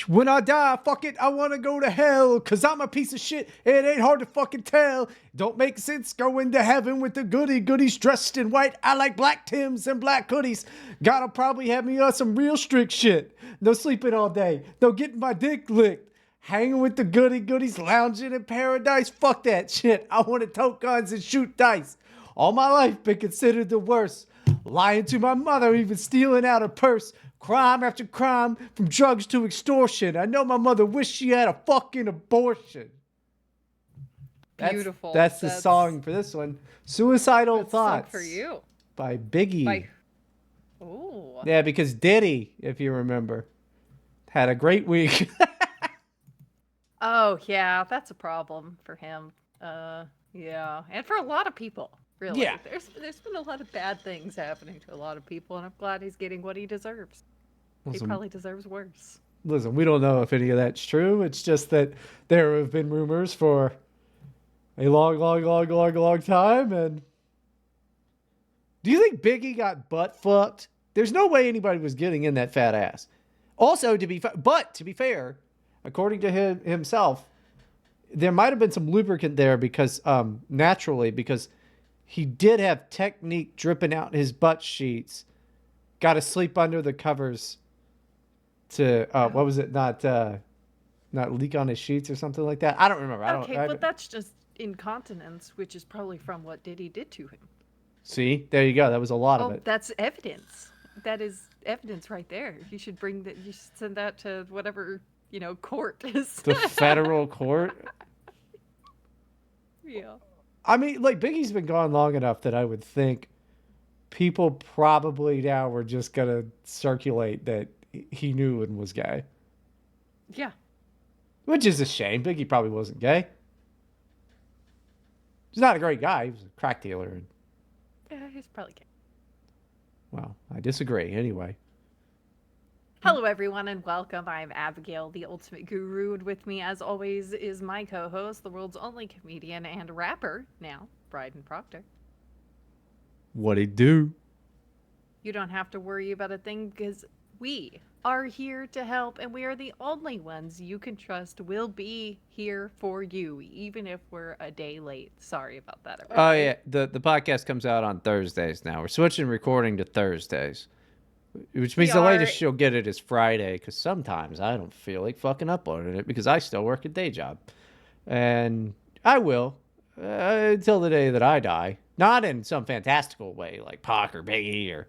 When I die, fuck it, I want to go to hell, cause I'm a piece of shit, it ain't hard to fucking tell. Don't make sense going to heaven with the goodies dressed in white. I like black Tims and black hoodies. Gotta probably have me on some real strict shit. No sleeping all day, no getting my dick licked. Hanging with the goodies, lounging in paradise. Fuck that shit. I want to tote guns and shoot dice. All my life been considered the worst. Lying to my mother, even stealing out her purse. Crime after crime, from drugs to extortion. I know my mother wished she had a fucking abortion. Beautiful. That's the song for this one. Suicidal Thoughts. For you. By Biggie. Oh. Yeah, because Diddy, if you remember, had a great week. Oh, yeah, that's a problem for him. Yeah, and for a lot of people, really. Yeah. There's been a lot of bad things happening to a lot of people, and I'm glad he's getting what he deserves. He probably deserves worse. Listen, we don't know if any of that's true. It's just that there have been rumors for a long time. And do you think Biggie got butt fucked? There's no way anybody was getting in that fat ass. Also, to be fair, according to himself, there might have been some lubricant there because naturally, because he did have technique dripping out his butt cheeks. Got to sleep under the covers to what was it? Not leak on his sheets or something like that. I don't remember. But that's just incontinence, which is probably from what Diddy did to him. See, there you go. That was a lot of it. That's evidence. That is evidence right there. You should you should send that to whatever, court is. The federal court? Yeah. I mean, like, Biggie's been gone long enough that I would think people probably now were just going to circulate that he knew and was gay. Yeah. Which is a shame. Biggie probably wasn't gay. He's not a great guy. He was a crack dealer. Yeah, he's probably gay. Well, I disagree. Anyway. Hello, everyone, and welcome. I'm Abigail, the ultimate guru, and with me, as always, is my co-host, the world's only comedian and rapper, now, Bryden Proctor. What'd he do? You don't have to worry about a thing, because we are here to help, and we are the only ones you can trust will be here for you, even if we're a day late. Sorry about that, everybody. Oh, yeah. The podcast comes out on Thursdays now. We're switching recording to Thursdays. Which means the latest you'll get it is Friday, because sometimes I don't feel like fucking uploading it because I still work a day job. And I will until the day that I die. Not in some fantastical way like Pac or Biggie or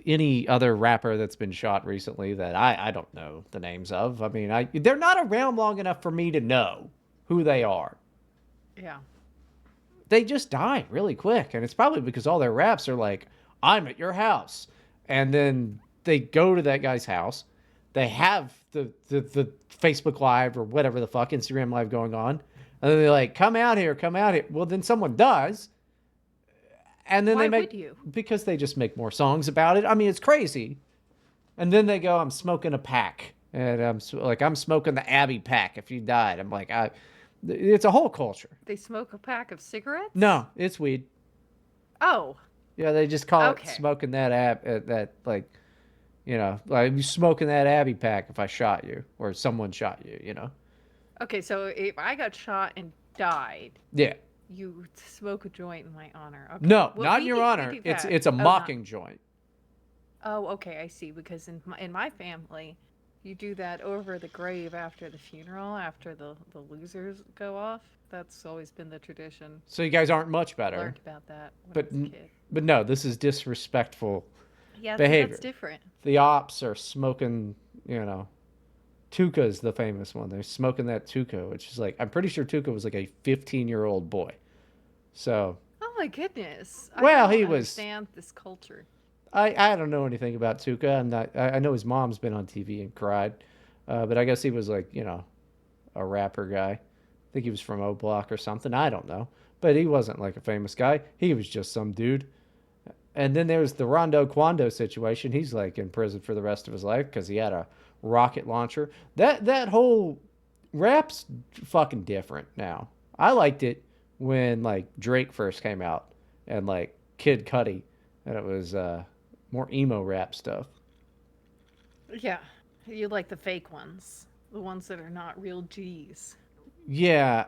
any other rapper that's been shot recently that I don't know the names of. I mean, they're not around long enough for me to know who they are. Yeah. They just die really quick. And it's probably because all their raps are like, I'm at your house. And then they go to that guy's house. They have the Facebook Live or whatever the fuck, Instagram Live going on. And then they're like, come out here. Well, then someone does. And then Why would you? Because they just make more songs about it. I mean, it's crazy. And then they go, I'm smoking a pack. And I'm smoking the Abbey pack if you died. I'm like, it's a whole culture. They smoke a pack of cigarettes? No, it's weed. Oh. Yeah, they just call it smoking that like smoking that Abbey pack if I shot you or someone shot you, Okay, so if I got shot and died, yeah, you smoke a joint in my honor. Okay. No, not in your honor. It's a mocking joint. Oh, okay, I see. Because in my family, you do that over the grave after the funeral, after the losers go off. That's always been the tradition. So you guys aren't much better. I learned about that when I was a kid. But no, this is disrespectful behavior. Yeah, that's different. The ops are smoking, Tuca's the famous one. They're smoking that Tuca, which is like, I'm pretty sure Tuca was like a 15-year-old boy. So. Oh my goodness. Well, I don't understand this culture. I don't know anything about Tuca. I know his mom's been on TV and cried. But I guess he was like, a rapper guy. I think he was from O Block or something. I don't know. But he wasn't like a famous guy. He was just some dude. And then there's the Rondo Quando situation. He's like in prison for the rest of his life because he had a rocket launcher. That whole rap's fucking different now. I liked it when like Drake first came out and like Kid Cudi, and it was more emo rap stuff. Yeah. You like the fake ones, the ones that are not real G's. Yeah,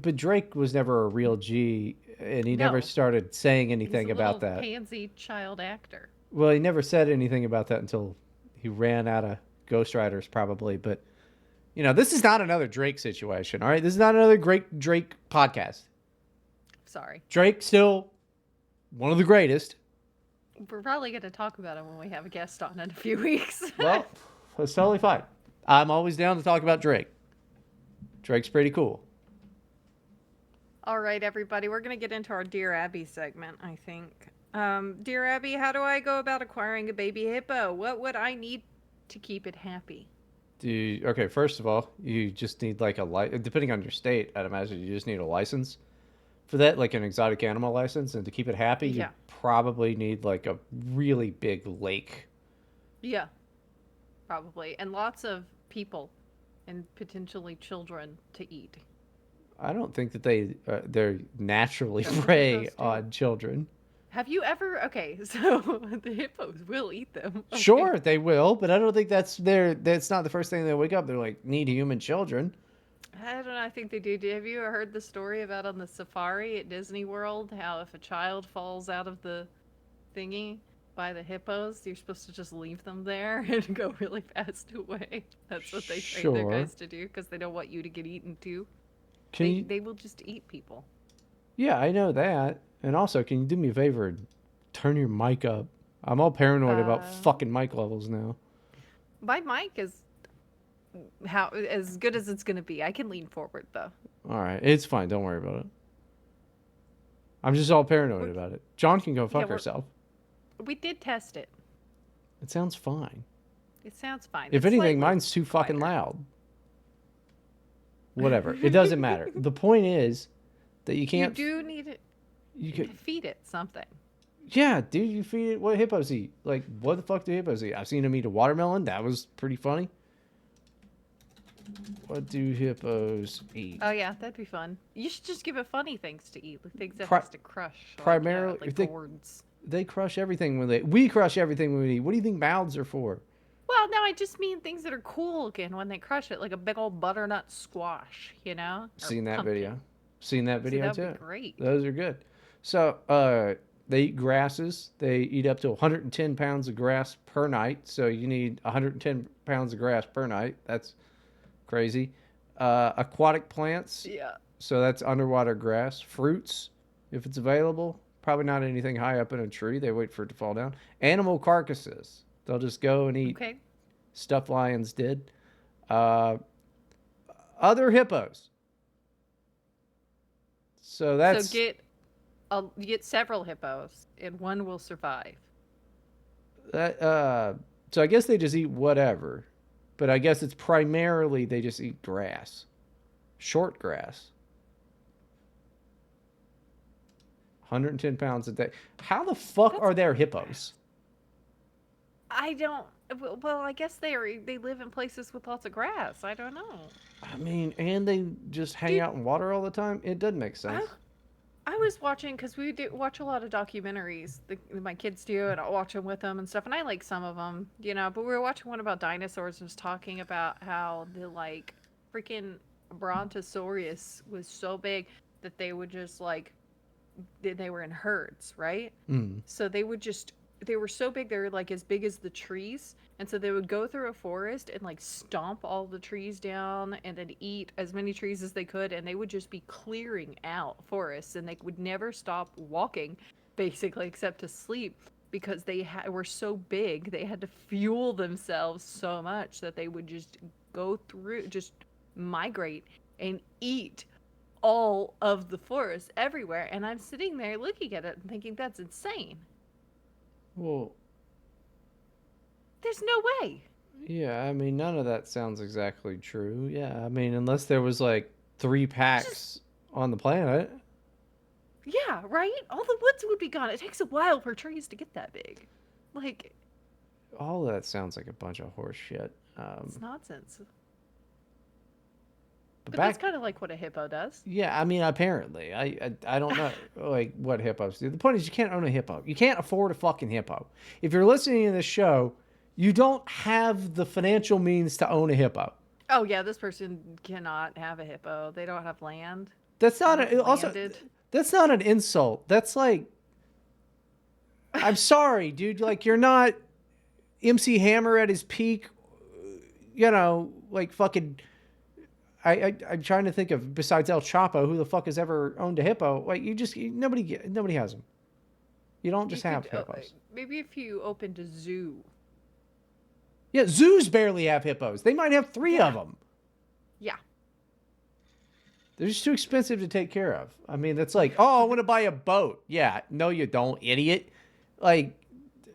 but Drake was never a real G, and he never No, started saying he's anything a about little that. pansy child actor. Well, he never said anything about that until he ran out of ghostwriters, probably. But this is not another Drake situation. All right, this is not another great Drake podcast. Sorry. Drake still one of the greatest. We're probably going to talk about him when we have a guest on in a few weeks. Well, that's totally fine. I'm always down to talk about Drake. Drake's pretty cool. All right, everybody, we're going to get into our Dear Abby segment, I think. Dear Abby, how do I go about acquiring a baby hippo? What would I need to keep it happy? Okay, first of all, you just need like depending on your state, I'd imagine you just need a license for that, like an exotic animal license. And to keep it happy, you Yeah. probably need like a really big lake. Yeah, probably. And lots of people and potentially children to eat. I don't think that they're naturally That's what prey hippos do. on children. Have you ever? Okay, so the hippos will eat them. Okay. Sure, they will, but I don't think that's not the first thing they wake up. They're like, need human children. I don't know. I think they do. Have you heard the story about on the safari at Disney World how if a child falls out of the thingy by the hippos, you're supposed to just leave them there and go really fast away. That's what they train their Sure. guys to do because they don't want you to get eaten too. Can They you? they will just eat people. Yeah, I know that. And also, can you do me a favor and turn your mic up? I'm all paranoid about Uh, fucking mic levels now. my mic is how as good as it's gonna be. I can lean forward though. All right, it's fine. Don't worry about it. I'm just all paranoid We're, about it. John can go yeah, fuck herself. we did test it. It sounds fine. It sounds fine. If It's anything, slightly mine's too fucking quieter. loud. Whatever. It doesn't matter. The point is that you You can't. do need to You could. feed it something. Yeah, dude, you feed it what hippos eat. Like, what the fuck do hippos eat? I've seen them eat a watermelon. That was pretty funny. What do hippos eat? Oh yeah, that'd be fun. You should just give it funny things to eat, like things that Pri- has to crush. primarily, like they gourds. they crush everything when we crush everything when we eat. What do you think mouths are for? Well, no, I just mean things that are cool looking when they crush it, like a big old butternut squash, or Seen that pumpkin. video. Seen that See, video that would too. be great. Those are good. So, they eat grasses. They eat up to 110 pounds of grass per night. So you need 110 pounds of grass per night. That's crazy. Aquatic plants. Yeah. So that's underwater grass. Fruits, if it's available. Probably not anything high up in a tree. They wait for it to fall down. Animal carcasses. They'll just go and eat Okay. stuff lions did. Uh, other hippos. So So that's you get several hippos, and one will survive. that. So I guess they just eat whatever, but I guess it's primarily they just eat grass, short grass. 110 pounds a day. How the fuck That's are there hippos? I don't. Well, I guess they live in places with lots of grass. I don't know. I mean, and they just hang Dude, out in water all the time. It doesn't make I sense. I was watching because we do watch a lot of documentaries. My kids do, and I watch them with them and stuff. And I like some of them. But we were watching one about dinosaurs. And was talking about how the freaking Brontosaurus was so big that they would just they were in herds, right? Mm. So they were so big, they were like as big as the trees. And so they would go through a forest and stomp all the trees down and then eat as many trees as they could. And they would just be clearing out forests and they would never stop walking, basically, except to sleep because were so big. They had to fuel themselves so much that they would just just migrate and eat all of the forest everywhere. And I'm sitting there looking at it and thinking, that's insane. Well, There's no way. yeah, I mean, none of that sounds exactly true. Yeah, I mean, unless there was like three Just, packs on the planet. yeah, right? All the woods would be gone. It takes a while for trees to get that big. Like, All of that sounds like a bunch of horse shit. it's nonsense. But But that's back, kind of like what a hippo does. yeah, I mean, apparently, I don't know like what hippos do. The point is, you can't own a hippo. You can't afford a fucking hippo. If you're listening to this show, You don't have the financial means to own a hippo. Oh yeah, this person cannot have a hippo. They don't have land. That's They're not not also. landed. That's not an insult. That's like, I'm sorry, dude. Like, you're not MC Hammer at his peak. Like fucking. I'm trying to think of, besides El Chapo, who the fuck has ever owned a hippo. Like, nobody has them. You don't just have hippos. Maybe if you opened a zoo. Yeah, zoos barely have hippos. They might have three of them. Yeah. They're just too expensive to take care of. I mean, that's like, oh, I want to buy a boat. Yeah, no, you don't, idiot. Like,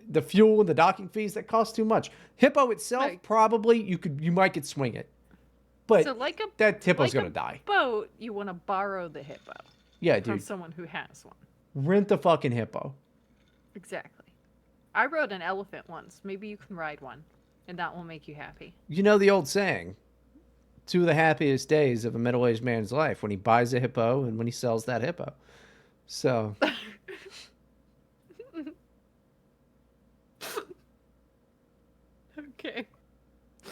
the fuel and the docking fees, that costs too much. Hippo itself, probably you might could swing it, but so that hippo's gonna die. Boat, you want to borrow the hippo. Yeah, from dude. someone who has one. Rent the fucking hippo. Exactly. I rode an elephant once. Maybe you can ride one, and that will make you happy. You know the old saying, 2 of the happiest days of a middle-aged man's life, when he buys a hippo and when he sells that hippo. So. Okay.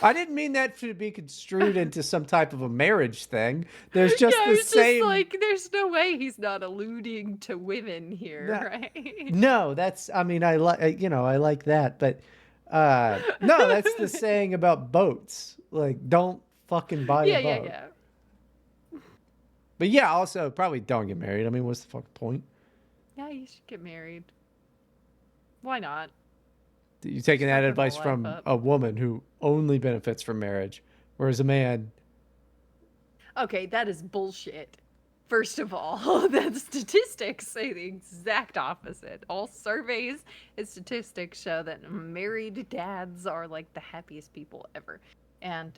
I didn't mean that to be construed into some type of a marriage thing. There's just yeah, the it's same. Just like, there's no way he's not alluding to women here, right? No, that's. I mean, I like. I like that, but no, that's the saying about boats. Like, don't fucking buy a boat. Yeah. But yeah, also probably don't get married. I mean, what's the fucking point? Yeah, you should get married. Why not? You're taking that advice from a woman who only benefits from marriage, whereas a man. Okay, that is bullshit. First of all, the statistics say the exact opposite. All surveys and statistics show that married dads are like the happiest people ever. And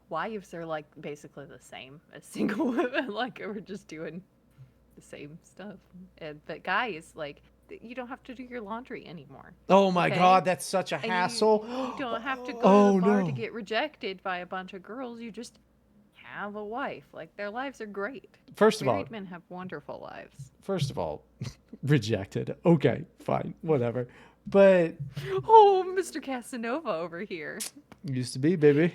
wives are like basically the same as single women. Like, we're just doing the same stuff. But guys, like, you don't have to do your laundry anymore. Oh my God, that's such a hassle. You don't have to go to the bar to get rejected by a bunch of girls. You just have a wife. Like, their lives are great. First of all, married men have wonderful lives. First of all, rejected. Okay, fine, whatever. But oh, Mr. Casanova over here. Used to be, baby.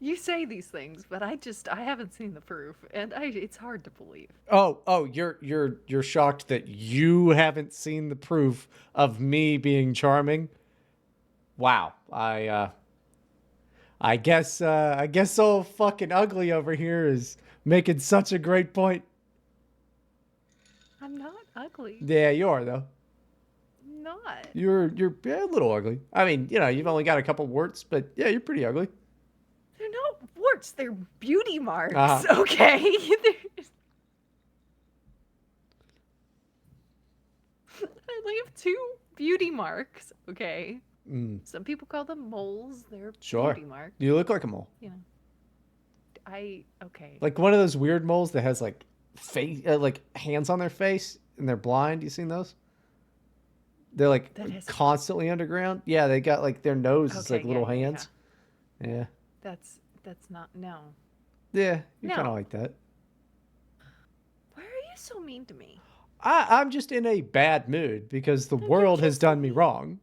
You say these things, but I haven't seen the proof, and it's hard to believe. Oh, you're shocked that you haven't seen the proof of me being charming? Wow. I guess old fucking ugly over here is making such a great point. I'm not ugly. Yeah, you are though. Not. You're a little ugly. I mean, you've only got a couple warts, but yeah, you're pretty ugly. They're not warts. They're beauty marks. Okay. I only have 2 beauty marks. Okay. Some people call them moles. They're beauty marks. You look like a mole. Okay. Like one of those weird moles that has like face, like hands on their face, and they're blind. You seen those? They're like constantly underground. Yeah, they got like their nose is like little hands. Yeah. That's not no. Yeah, you kind of like that. Why are you so mean to me? I'm just in a bad mood because the world has done me wrong.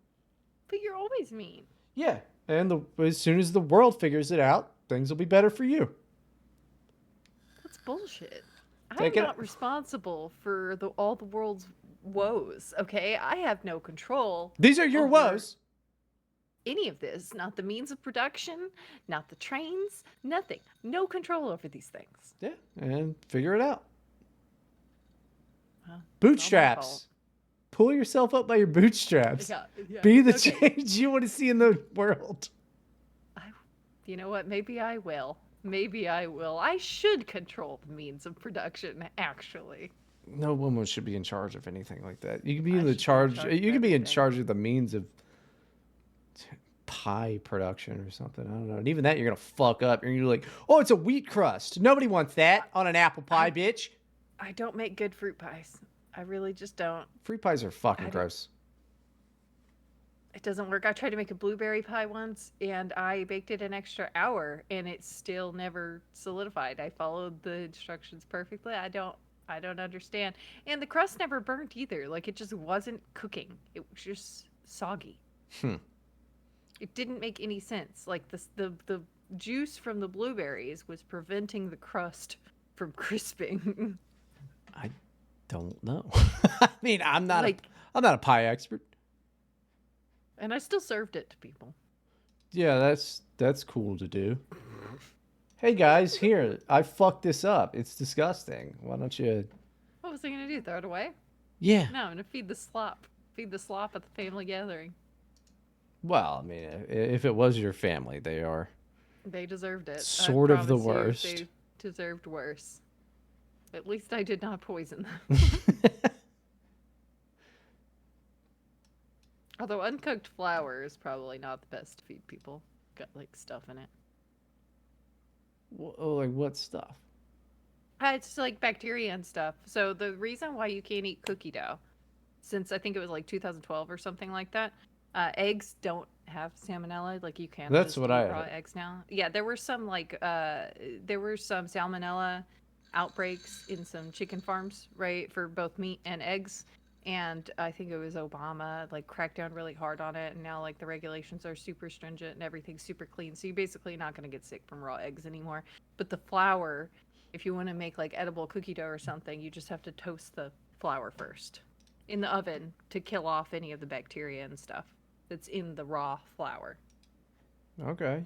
But you're always mean. Yeah, and as soon as the world figures it out, things will be better for you. That's bullshit. I'm not responsible for all the world's woes, okay? I have no control. These are your woes. Any of this, not the means of production, not the trains, nothing. No control over these things. Yeah, and figure it out. Well, bootstraps. Pull yourself up by your bootstraps. Yeah. Be the change you want to see in the world. You know what? Maybe I will. I should control the means of production, actually. No woman should be in charge of anything like that. You can be in charge. You can be in charge of the means of pie production or something. I don't know. And even that, you're gonna fuck up. You're gonna be like, oh, it's a wheat crust. Nobody wants that on an apple pie, bitch. I don't make good fruit pies. I really just don't. Fruit pies are fucking gross. It doesn't work. I tried to make a blueberry pie once, and I baked it an extra hour, and it still never solidified. I followed the instructions perfectly. I don't understand. And the crust never burnt either. Like, it just wasn't cooking. It was just soggy. It didn't make any sense. Like the juice from the blueberries was preventing the crust from crisping. I don't know. I mean, Like, I'm not a pie expert. and I still served it to people. Yeah, that's cool to do. Hey guys, here, I fucked this up. It's disgusting. Why don't you? What was I gonna do? Throw it away? Yeah. No, I'm gonna feed the slop. Feed the slop at the family gathering. Well, I mean, if it was your family, they are They deserved it. I sort of the promise you, worst. they deserved worse. At least I did not poison them. Although uncooked flour is probably not the best to feed people. Got like stuff in it. Oh, like what stuff? It's like bacteria and stuff. So the reason why you can't eat cookie dough, since I think it was like 2012 or something like that, eggs don't have salmonella. Like you can That's just what eat I raw heard. eggs now. Yeah, there were some there were some salmonella outbreaks in some chicken farms, right, for both meat and eggs. And I think it was Obama like cracked down really hard on it, and now like the regulations are super stringent and everything's super clean. So you're basically not going to get sick from raw eggs anymore. But the flour, if you want to make like edible cookie dough or something, you just have to toast the flour first in the oven to kill off any of the bacteria and stuff that's in the raw flour. Okay.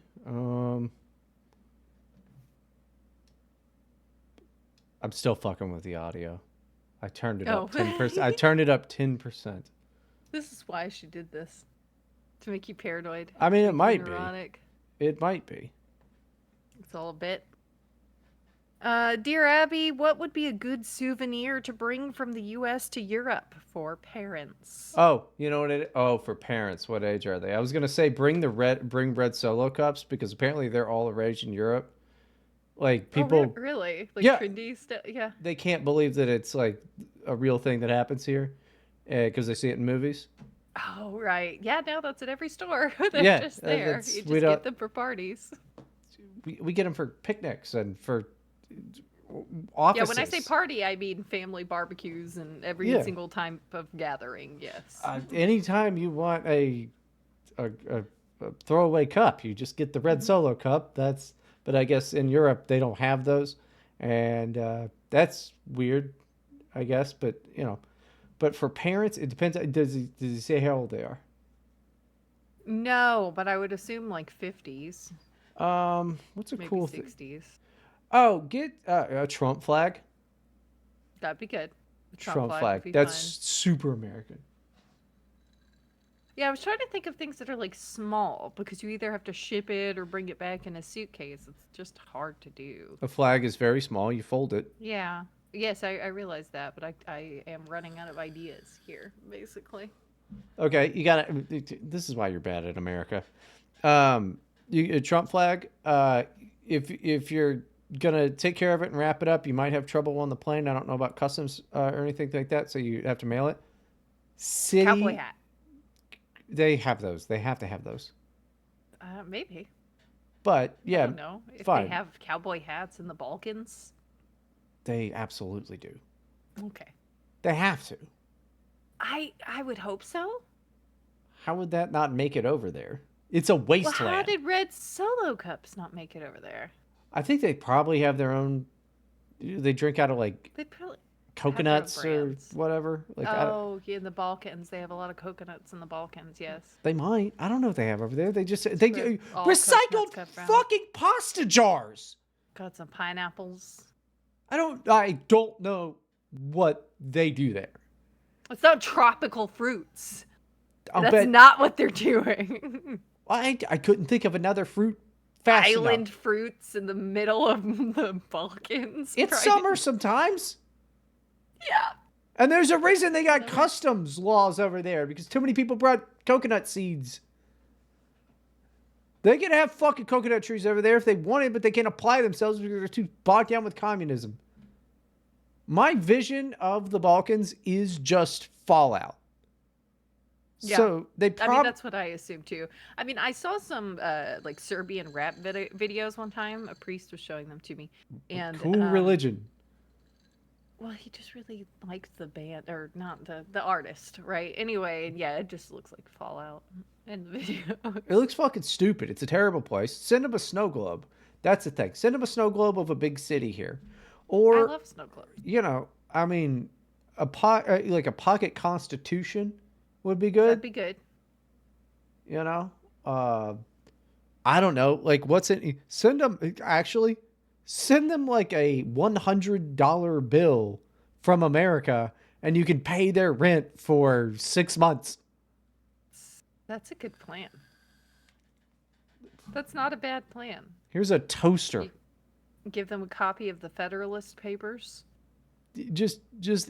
I'm still fucking with the audio. I turned it Oh, up 10%. I turned it up 10%. this is why she did this, to make you paranoid, I to mean, it make you might be. neurotic. It might be. It's all a bit. Dear Abby, what would be a good souvenir to bring from the U.S. to Europe for parents? Oh, you know what it? Oh, for parents, what age are they? I was gonna say bring red solo cups because apparently they're all the rage in Europe. Like Oh, people, really? Like yeah, trendy stuff? Yeah. they can't believe that it's like a real thing that happens here, because they see it in movies. Oh, right. Yeah, now that's at every store. They're Yeah, just there. that's You we just don't get them for parties. we get them for picnics and for Yeah, when I say offices. party, I mean family barbecues and every Yeah, single type of gathering. Yes. anytime you want a, a throwaway cup. You just get the red Hmm. solo cup. But I guess in Europe they don't have those, and that's weird, I guess. But but for parents, it depends. Does he say how old they are? No, but I would assume like 50s, What's a maybe cool thing? 60s. Oh, get a Trump flag. That'd be good. The Trump Trump flag would flag. be That's fun. super American. Yeah, I was trying to think of things that are like small because you either have to ship it or bring it back in a suitcase. It's just hard to do. A flag is very small. You fold it. Yeah. Yes, I realize that, but I am running out of ideas here, basically. Okay, you got to. This is why you're bad at America. A Trump flag. If you're gonna take care of it and wrap it up, you might have trouble on the plane. I don't know about customs or anything like that, so you have to mail it. Cowboy City, hat. they have those. They have to have those. Maybe. But I yeah, don't know. If they fine. have cowboy hats in the Balkans. They absolutely do. Okay. They have to. I would hope so. How would that not make it over there? It's a Well, how wasteland. did Red Solo Cups not make it over there? I think they probably have their own. They drink out of like They probably have their own coconuts or brands. whatever. Like Oh, yeah, in the Balkans, they have a lot of coconuts in the Balkans. Yes, they might. I don't know what they have over there. They just that's they where do all coconuts recycled come from. fucking pasta jars. Got some pineapples. I don't know what they do there. It's not tropical fruits. I'll That's bet not what they're doing. I couldn't think of another fruit fast Island enough. fruits in the middle of the Balkans. It's Right? summer sometimes. Yeah. And there's a reason they got Summer. customs laws over there because too many people brought coconut seeds. They can have fucking coconut trees over there if they wanted, but they can't apply themselves because they're too bogged down with communism. My vision of the Balkans is just fallout. Yeah. So they I mean, probably that's what I assume too. I mean, I saw some like Serbian rap videos one time. A priest was showing them to me, and cool religion. Well, he just really likes the band, or not the artist, right? Anyway, yeah, it just looks like Fallout in the It videos. looks fucking stupid. It's a terrible place. Send him a snow globe. That's the thing. Send him a snow globe of a big city here, I or love snow globes. I mean, like a pocket constitution would be That'd good. be good. You know, uh, I don't know. Like, what's it? Send them like a $100 bill from America, and you can pay their rent for 6 months. That's a good plan. That's not a bad plan. Here's a toaster. You give them a copy of the Federalist Papers. Just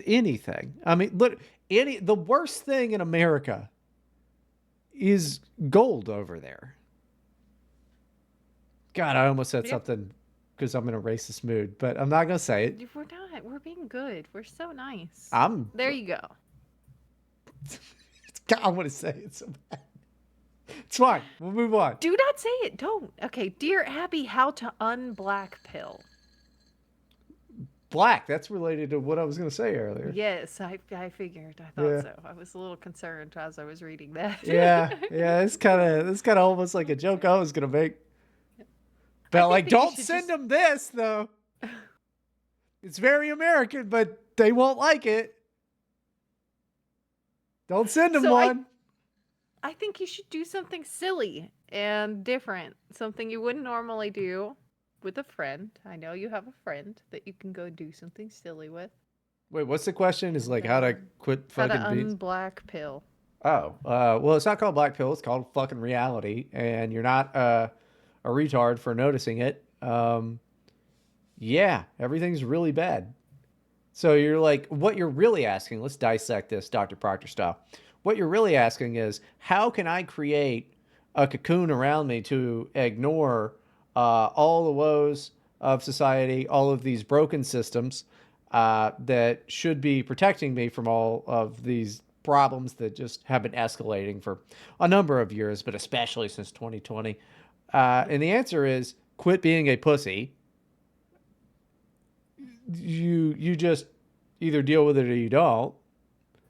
anything. I mean, look, the worst thing in America is gold over there. God, I almost said Yep. something because I'm in a racist mood, but I'm not gonna say it. We're not. We're being good. We're so nice. I'm. There you go. God, I want to say it so bad. It's fine. We'll move on. Do not say it. Don't. Okay, dear Abby, how to unblack pill. Black. That's related to what I was gonna say earlier. Yes, I figured. I thought Yeah. so. I was a little concerned as I was reading that. Yeah. It's kind of almost like a joke I was gonna make. I But think like, that you don't should send just- them this though. It's very American, but they won't like it. Don't send them So one. I think you should do something silly and different. Something you wouldn't normally do with a friend. I know you have a friend that you can go do something silly with. Wait, what's the question? Is like how to quit How to fucking beats? unblack pill. Oh, well, it's not called black pill. It's called fucking reality, and you're not a retard for noticing it. Yeah, everything's really bad. So you're like, what you're really asking, let's dissect this, Dr. Proctor style. What you're really asking is, how can I create a cocoon around me to ignore all the woes of society, all of these broken systems that should be protecting me from all of these problems that just have been escalating for a number of years, but especially since 2020? And the answer is quit being a pussy. You just either deal with it or you don't.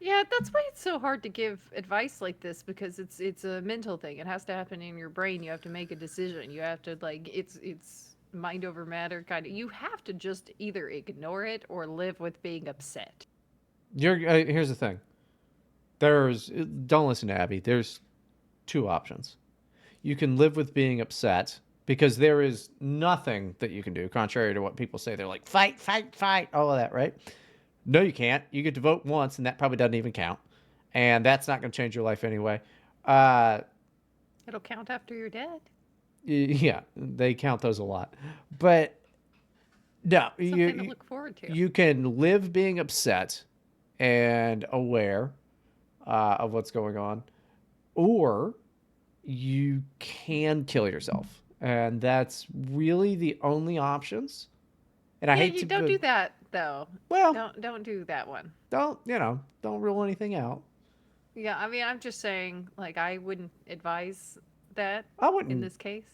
Yeah, that's why it's so hard to give advice like this because it's a mental thing. It has to happen in your brain. You have to make a decision. You have to like it's mind over matter kind of. You have to just either ignore it or live with being upset. Here's the thing. Don't listen to Abby. There's two options. You can live with being upset because there is nothing that you can do, contrary to what people say. They're like, fight, fight, fight, all of that, right? No, you can't. You get to vote once, and that probably doesn't even count. And that's not going to change your life anyway. Uh, It'll count after you're dead. yeah, they count those a lot. But no, Something to look forward to. you can live being upset and aware of what's going on, or you can kill yourself. And that's really the only options. And I Yeah, hate you to don't do that though. Well, Don't do that one. don't rule anything out. Yeah, I mean, I'm just saying, like, I wouldn't advise that I in wouldn't this case.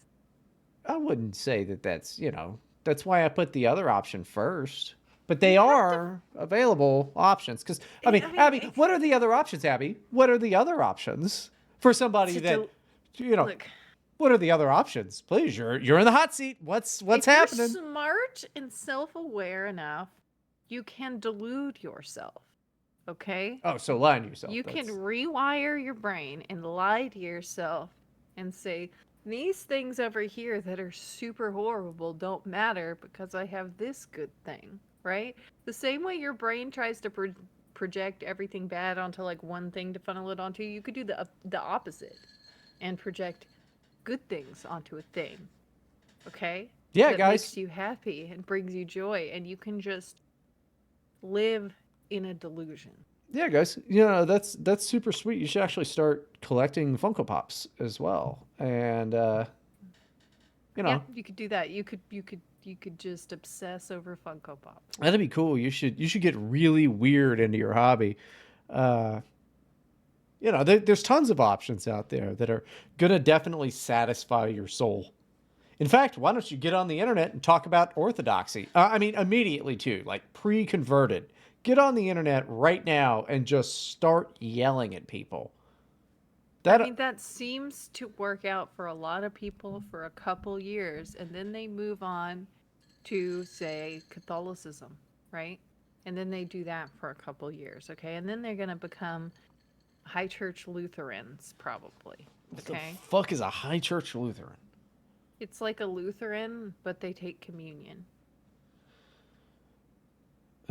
I wouldn't say that that's why I put the other option first. But they You have to- are available options because I mean, I mean, Abby, it's- what are the other options, Abby? What are the other options for somebody To that Look, what are the other options? Please, you're in the hot seat. What's if happening? you're smart and self-aware enough, you can delude yourself. Okay? Oh, so lying to yourself. You can that's- rewire your brain and lie to yourself and say, these things over here that are super horrible don't matter because I have this good thing, right? The same way your brain tries to project everything bad onto like one thing to funnel it onto, you could do the opposite and project good things onto a thing. Okay? Yeah, that guys. makes you happy and brings you joy, and you can just live in a delusion. Yeah, guys. That's super sweet. You should actually start collecting Funko Pops as well. And Yeah, you could do that. You could just obsess over Funko Pops. that'd be cool. You should get really weird into your hobby. There's tons of options out there that are gonna definitely satisfy your soul. In fact, why don't you get on the internet and talk about orthodoxy? I mean, immediately too, like pre-converted. Get on the internet right now and just start yelling at people. I That mean, that seems to work out for a lot of people for a couple years, and then they move on to, say, Catholicism, right? And then they do that for a couple years, okay? And then they're going to become high church Lutherans, probably, what the okay? fuck is a high church Lutheran? It's like a Lutheran, but they take communion.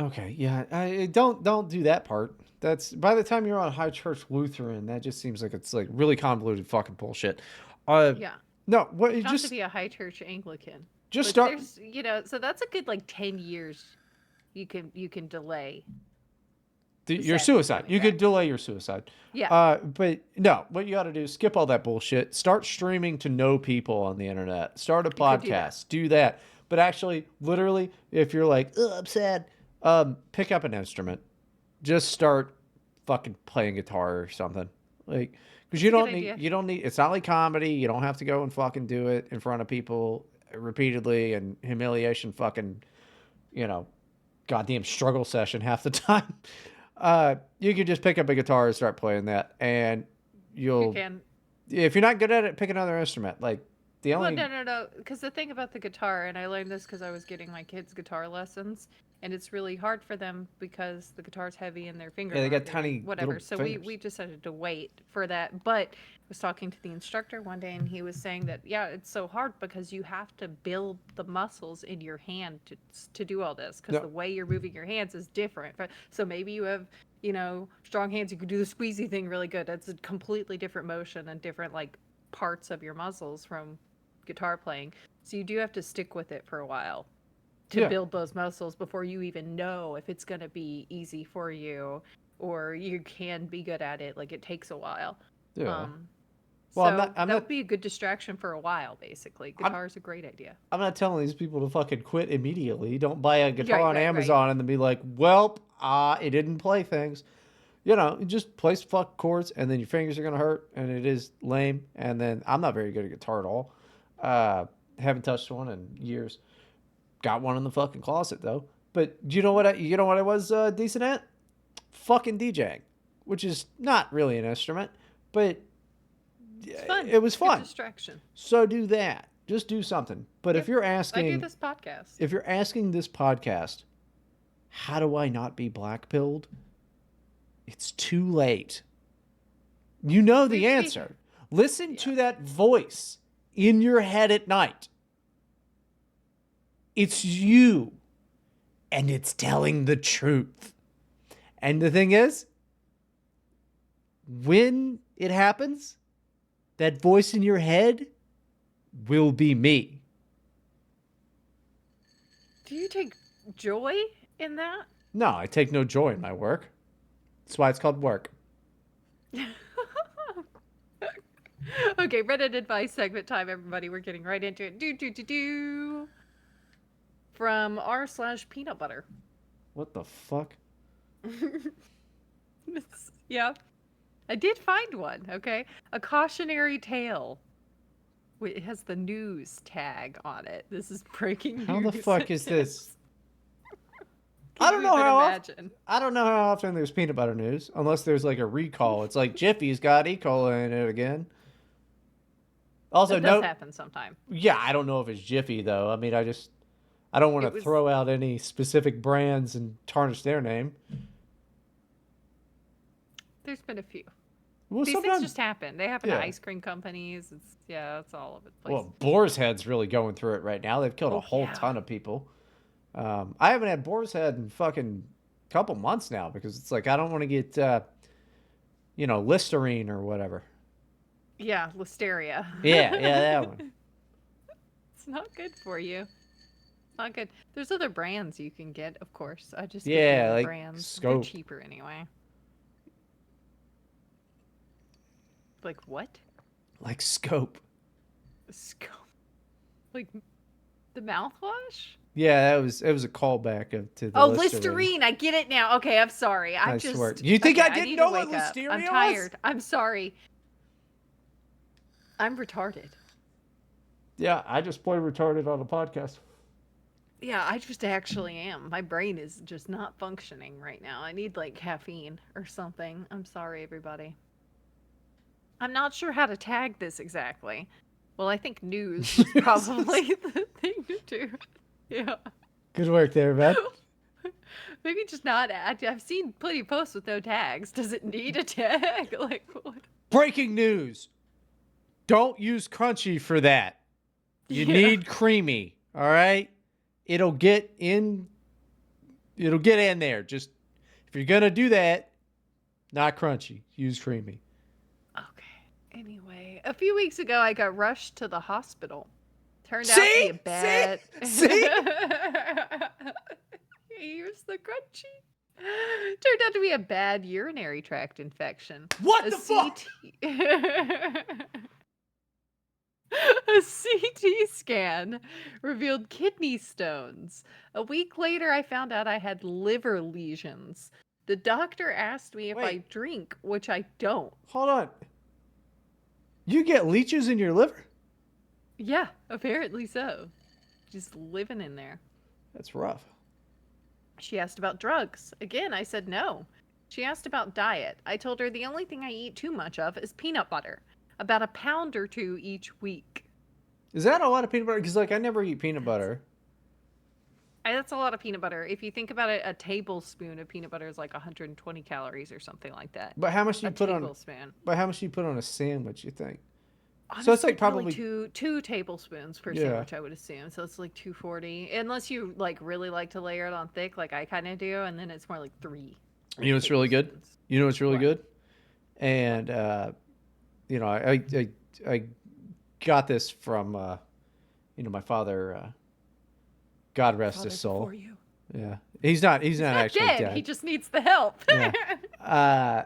Okay, yeah, don't do that part. That's by the time you're on high church Lutheran, that just seems like it's like really convoluted fucking bullshit. Uh, Yeah. no, what You you don't have to be a high church Anglican. just But start. there's, so that's a good like 10 years you can delay the Your sadness suicide. coming You could back. delay your suicide. Yeah. But no, what you got to do is skip all that bullshit. Start streaming to know people on the internet. Start a You could do that. podcast. Do that. But actually, literally, if you're like, ugh, I'm sad, pick up an instrument. Just start fucking playing guitar or something. Like, because It's a good idea. you don't need. It's not like comedy. You don't have to go and fucking do it in front of people repeatedly and humiliation. Fucking, you know, goddamn struggle session half the time. You could just pick up a guitar and start playing that, and You you'll. can. If you're not good at it, pick another instrument. Like the Well, only. no. Because the thing about the guitar, and I learned this because I was getting my kids guitar lessons, and it's really hard for them because the guitar's heavy and their fingers Yeah, they got aren't very, tiny whatever. little So fingers. we decided to wait for that. But I was talking to the instructor one day, and he was saying that yeah, it's so hard because you have to build the muscles in your hand to do all this because No, the way you're moving your hands is different. So maybe you have strong hands, you could do the squeezy thing really good. That's a completely different motion and different like parts of your muscles from guitar playing. So you do have to stick with it for a while to yeah, build those muscles before you even know if it's going to be easy for you or you can be good at it. Like it takes a while. yeah. Um, Well, so I'm that not. would be a good distraction for a while, basically. I'm, Guitar is a great idea. I'm not telling these people to fucking quit immediately. Don't buy a guitar Right, on right, right. Amazon and then be like, well, it didn't play things. You know, you just play some fuck chords and then your fingers are gonna hurt and it is lame. And then I'm not very good at guitar at all. Haven't touched one in years. Got one in the fucking closet though. But you know what I was decent at? Fucking DJing, which is not really an instrument, but It's fun. it was It's a good fun. distraction. So do that. Just do something. But Yep. I do this podcast. if you're asking this podcast, how do I not be black pilled? It's too late. You know the answer. Listen to that voice in your head at night. It's you, and it's telling the truth. And the thing is, when it happens, that voice in your head will be me. Do you take joy in that? No, I take no joy in my work. That's why it's called work. Okay, Reddit advice segment time, everybody. We're getting right into it. Do. From r/peanut butter. What the fuck? Yeah. I did find one, okay? A cautionary tale. Wait, it has the news tag on it. This is breaking news. How the fuck is this? Can I don't you know even how imagine? I don't know how often there's peanut butter news, unless there's like a recall. It's like Jiffy's got E. coli in it again. Also, That does no, happen sometime. yeah, I don't know if it's Jiffy though. I mean, I don't want It to was throw out any specific brands and tarnish their name. There's been a few. Well, These things sometimes, just happen. They happen yeah. to ice cream companies. It's all over the place. Well, Boar's Head's really going through it right now. They've killed a Oh, whole yeah. ton of people. I haven't had Boar's Head in fucking couple months now because it's like I don't want to get, Listerine or whatever. Yeah, listeria. Yeah, that one. It's not good for you. Not good. There's other brands you can get, of course. I just Yeah, get the like brands. Scope. They're cheaper anyway. Like what? Like Scope. Scope. Like the mouthwash? Yeah, it was a callback to the Oh, Listerine. Listerine. I get it now. Okay, I'm sorry. I swear. You think I didn't need know to what wake up. Listeria I'm was? tired. I'm sorry. I'm retarded. Yeah, I just play retarded on a podcast. Yeah, I just actually am. My brain is just not functioning right now. I need like caffeine or something. I'm sorry, everybody. I'm not sure how to tag this exactly. Well, I think news was probably the thing to do. Yeah. Good work there, man. Maybe just not add. I've seen plenty of posts with no tags. Does it need a tag? Like what? Breaking news. Don't use crunchy for that. You Yeah. need creamy. All right? It'll get in there. Just if you're going to do that, not crunchy. Use creamy. Okay. Anyway, a few weeks ago I got rushed to the hospital. Turned out to be See? a bad. See? Here's the crunchy. Turned out to be a bad urinary tract infection. What A the fuck? A CT scan revealed kidney stones. A week later, I found out I had liver lesions. The doctor asked me if I Wait. drink, which I don't. Hold on. You get leeches in your liver? Yeah, apparently so. Just living in there. That's rough. She asked about drugs. Again, I said no. She asked about diet. I told her the only thing I eat too much of is peanut butter. About a pound or two each week. Is that a lot of peanut butter? Because, like, I never eat peanut butter. That's a lot of peanut butter. If you think about it, a tablespoon of peanut butter is like 120 calories or something like that. But how much do you put on? Tablespoon. But how much do you put on a sandwich? You think? Honestly, So it's like probably two tablespoons per sandwich, I would assume. So it's like 240, unless you like really like to layer it on thick, like I kind of do, and then it's more like 3. You know what's really good? tablespoons. You know what's really What? good? And you know, I got this from you know, my father. God rest Father his soul. before you. Yeah, he's not Not actually dead. He just needs the help. Yeah.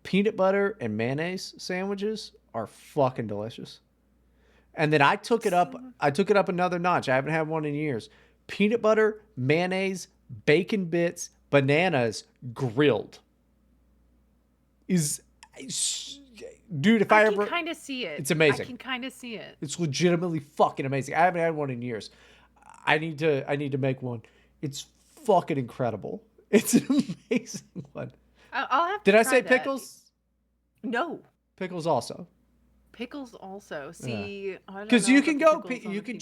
Peanut butter and mayonnaise sandwiches are fucking delicious. And then I took it up. I took it up another notch. I haven't had one in years. Peanut butter, mayonnaise, bacon bits, bananas grilled. Dude, if I can ever, kind of see it. it's amazing. I can kind of see it. It's legitimately fucking amazing. I haven't had one in years. I need to make one. It's fucking incredible. It's an amazing one. I'll have to Did I try say that. pickles? No. Pickles also. Pickles also. See, Because you can go, you can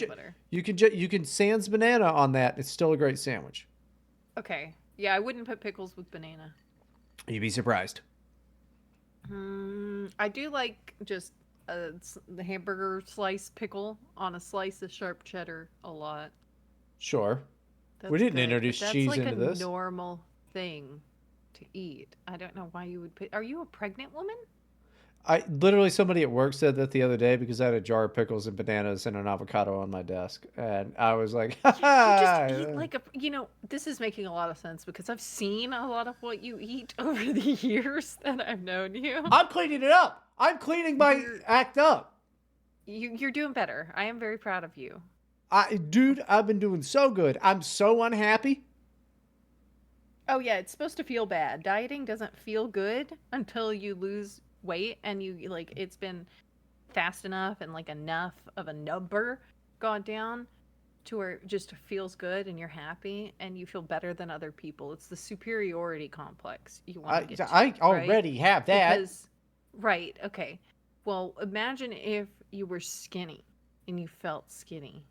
you can sans banana on that. It's still a great sandwich. Okay. Yeah, I wouldn't put pickles with banana. You'd be surprised. I do like just the hamburger slice pickle on a slice of sharp cheddar a lot. Sure. That's We didn't good, introduce but that's cheese like into a this. normal thing to eat. I don't know why you would put. Are you a pregnant woman? I literally somebody at work said that the other day because I had a jar of pickles and bananas and an avocado on my desk, and I was like, You just eat like a. This is making a lot of sense because I've seen a lot of what you eat over the years that I've known you. I'm cleaning it up. I'm cleaning my act up. You're doing better. I am very proud of you. Dude, I've been doing so good. I'm so unhappy. Oh yeah, it's supposed to feel bad. Dieting doesn't feel good until you lose weight and you like it's been fast enough and like enough of a number gone down to where it just feels good and you're happy and you feel better than other people. It's the superiority complex you want to get to, I already have that. Because, right, okay. Well, imagine if you were skinny and you felt skinny.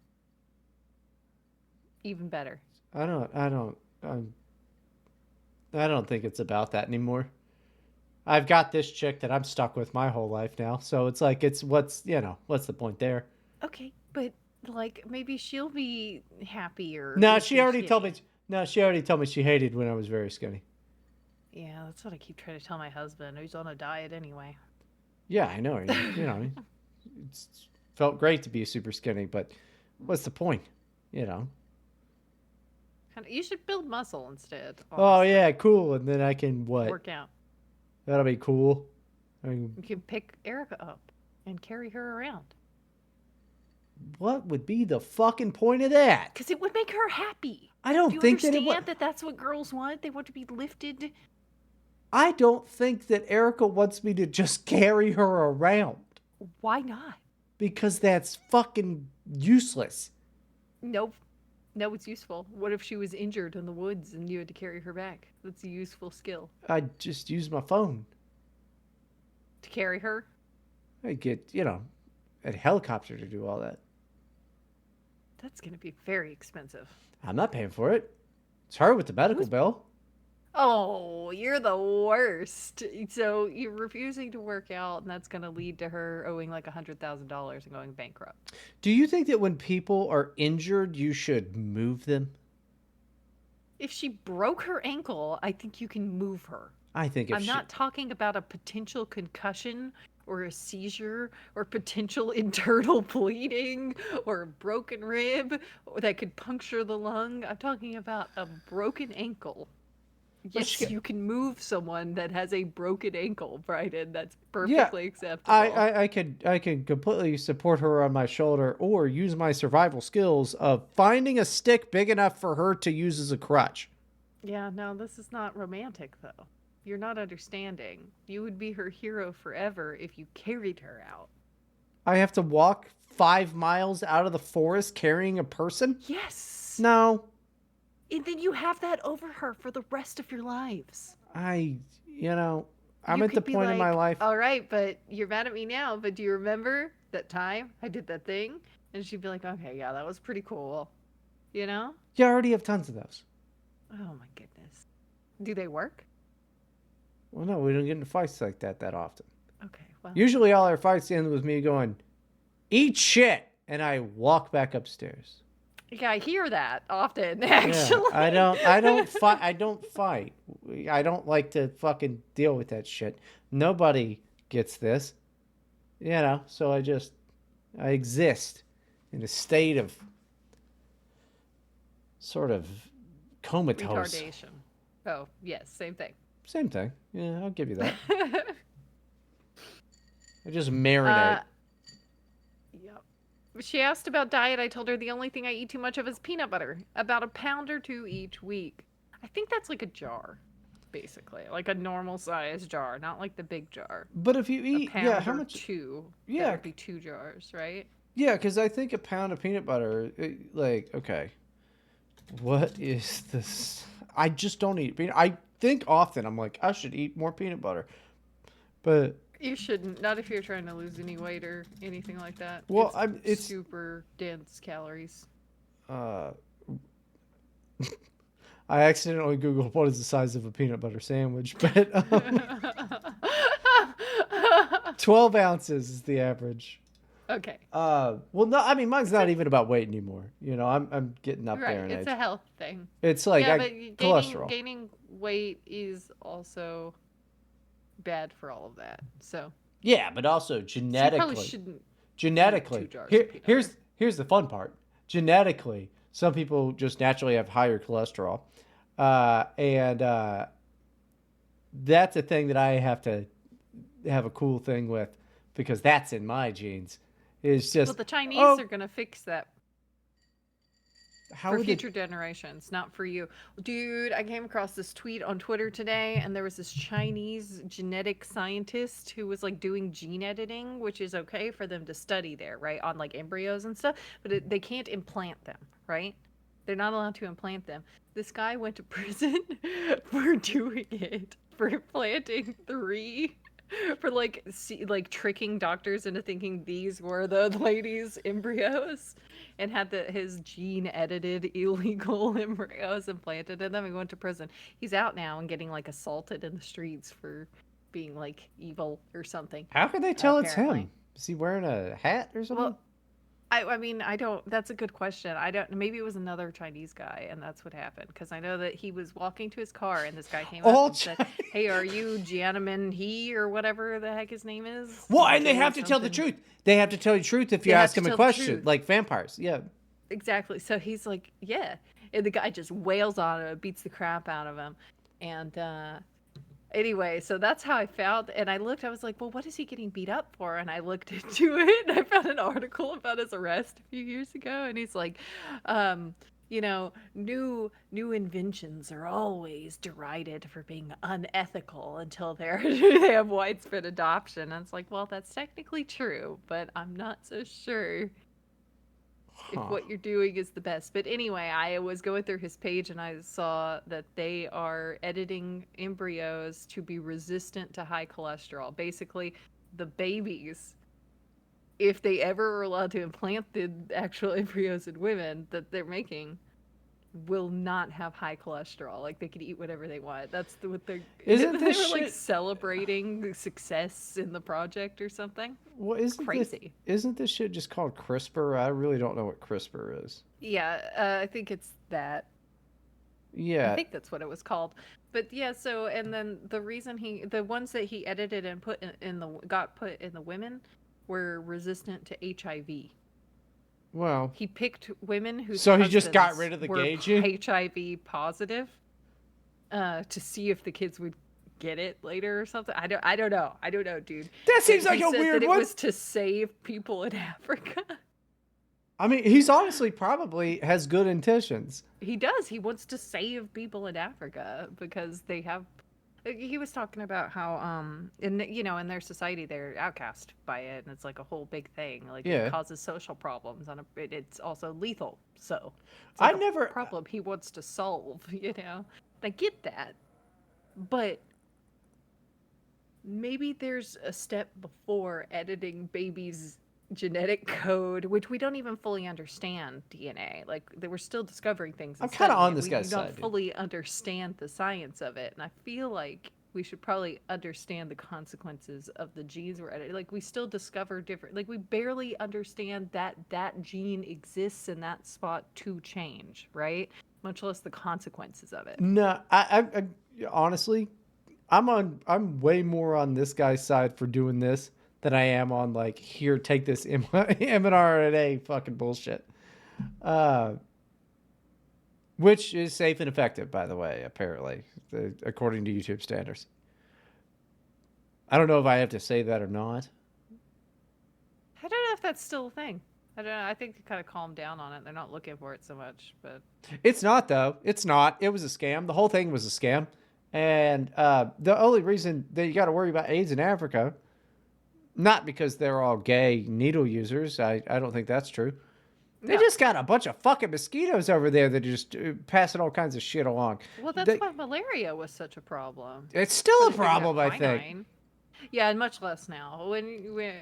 Even better. I don't think it's about that anymore. I've got this chick that I'm stuck with my whole life now. So it's like, what's the point there? Okay, but like maybe she'll be happier. No, if she you're already told me. skinny. No, she already told me she hated when I was very skinny. Yeah, that's what I keep trying to tell my husband, who's on a diet anyway. Yeah, I know. It's felt great to be super skinny, but what's the point? You should build muscle instead. Oh honestly. yeah, cool. And then I can what? Work out. That'll be cool. I mean, You can pick Erica up and carry her around. what would be the fucking point of that? Because it would make her happy. I don't Do you think that it understand would. that that's what girls want? They want to be lifted. I don't think that Erica wants me to just carry her around Why not? because that's fucking useless. Nope. No, it's useful. What if she was injured in the woods and you had to carry her back? That's a useful skill. I just use my phone. To carry her? I get, a helicopter to do all that. That's going to be very expensive. I'm not paying for it. It's her with the medical Who's bill. Oh, you're the worst. So you're refusing to work out, and that's going to lead to her owing like $100,000 and going bankrupt. Do you think that when people are injured, you should move them? If she broke her ankle, I think you can move her. I think if I'm she. not talking about a potential concussion or a seizure or potential internal bleeding or a broken rib that could puncture the lung. I'm talking about a broken ankle. Yes, you can move someone that has a broken ankle, Bryden. That's Yeah, perfectly I, acceptable. I, I could I could completely support her on my shoulder or use my survival skills of finding a stick big enough for her to use as a crutch. Yeah, no, this is not romantic, though. You're not understanding. You would be her hero forever if you carried her out. I have to walk 5 miles out of the forest carrying a person? Yes! No, And then you have that over her for the rest of your lives. I, you know, I'm You at the could be point in my like, life. all right, but you're mad at me now, but do you remember that time I did that thing? And she'd be like, okay, yeah, that was pretty cool. You know? You already have tons of those. Oh my goodness. Do they work? Well, no, we don't get into fights like that often. Okay, well. Usually, all our fights end with me going, "Eat shit," and I walk back upstairs. Yeah, I hear that often, Yeah, actually. I don't fight. I don't fight. I don't like to fucking deal with that shit. Nobody gets this, So I exist in a state of sort of comatose. Retardation. Oh, yes, same thing. Same thing. Yeah, I'll give you that. I just marinate. Yep. She asked about diet. I told her the only thing I eat too much of is peanut butter, about a pound or two each week. I think that's like a jar, basically, like a normal size jar, not like the big jar. But if you A eat, yeah, pound how or much? two. That Yeah, would be 2 jars, right? yeah, because I think a pound of peanut butter, okay, what is this? I just don't eat peanut. I think often I'm like I should eat more peanut butter, but You shouldn't. Not if you're trying to lose any weight or anything like that. well, It's it's super dense calories. uh, I accidentally googled what is the size of a peanut butter sandwich, but 12 ounces is the average. Okay. Well, no, I mean mine's not even about weight anymore. I'm getting up there Right. in It's age. a health thing. It's like Yeah, I but gaining cholesterol. gaining weight is also bad for all of that. So Yeah, but also you probably genetically, shouldn't eat two genetically. jars Here, of peanut butter. here's the fun part. Genetically, some people just naturally have higher cholesterol, and that's a thing that I have to have a cool thing with because that's in my genes. It's Well, just the Chinese oh, are gonna fix that how for would it? future generations, not for you. Dude, I came across this tweet on Twitter today, and there was this Chinese genetic scientist who was like doing gene editing, which is okay for them to study there, right? On like embryos and stuff, but they can't implant them, right? They're not allowed to implant them. This guy went to prison for doing it, for planting three, for like tricking doctors into thinking these were the lady's embryos, and had his gene edited illegal embryos implanted in them. He went to prison. He's out now and getting like assaulted in the streets for being like evil or something. How can they tell it's Apparently. him? Is he wearing a hat or something? Well, I mean, I don't. That's a good question. I don't. Maybe it was another Chinese guy, and that's what happened. Because I know that he was walking to his car, and this guy came up All and said, Chinese. "Hey, are you Jianmin He or whatever the heck his name is?" Well, and they J have to tell the something. truth. They have to tell you the truth if you They have ask to them a tell the question, truth. like vampires. Yeah. Exactly. So he's like, "Yeah," and the guy just wails on him, beats the crap out of him, and anyway, so that's how I found, and I looked. I was like, "Well, what is he getting beat up for?" And I looked into it, and I found an article about his arrest a few years ago, and he's like, new inventions are always derided for being unethical until they have widespread adoption." And it's like, well, that's technically true, but I'm not so sure. if Huh. what you're doing is the best. But anyway, I was going through his page and I saw that they are editing embryos to be resistant to high cholesterol. Basically, the babies, if they ever are allowed to implant the actual embryos in women that they're making, will not have high cholesterol. Like they could eat whatever they want. That's what they're. Isn't They this were like shit? celebrating the success in the project or something. Well, Crazy. isn't this shit just called CRISPR? I really don't know what CRISPR is. Yeah, I think it's that. I Yeah. think that's what it was called. But yeah, so and then the ones that he edited and put in the got put in the women were resistant to HIV. Well, He picked women whose so he just got husbands rid of the were gay gene. HIV positive, to see if the kids would get it later or something. I don't know. I don't know, dude. That But seems like he a said weird that it one. was to save people in Africa. I mean, he's honestly probably has good intentions. He does. He wants to save people in Africa because they have. He was talking about how in their society they're outcast by it, and it's like a whole big thing. Like it Yeah. causes social problems, and it's also lethal. So it's I like a never. problem he wants to solve. I get that, but maybe there's a step before editing babies' genetic code, which we don't even fully understand DNA. Like they were still discovering things I'm and kind of studying on it. this We do guy's not side, dude. fully understand the science of it, and I feel like we should probably understand the consequences of the genes we're editing. Like we still discover different. Like we barely understand that that gene exists in that spot to change, right? Much less the consequences of it. No, honestly, I'm way more on this guy's side for doing this than I am on like here, take this mRNA fucking bullshit. Uh, which is safe and effective, by the way, apparently, according to YouTube standards. I don't know if I have to say that or not. I don't know if that's still a thing. I don't know. I think they kind of calmed down on it. They're not looking for it so much, but It's not though. It's not. It was a scam. The whole thing was a scam. And the only reason that you got to worry about AIDS in Africa, not because they're all gay needle users. I don't think that's true. They no. just got a bunch of fucking mosquitoes over there that are just passing all kinds of shit along. Well, that's They, why malaria was such a problem. it's still When a they figured out problem, I think. quinine. Yeah, and much less now.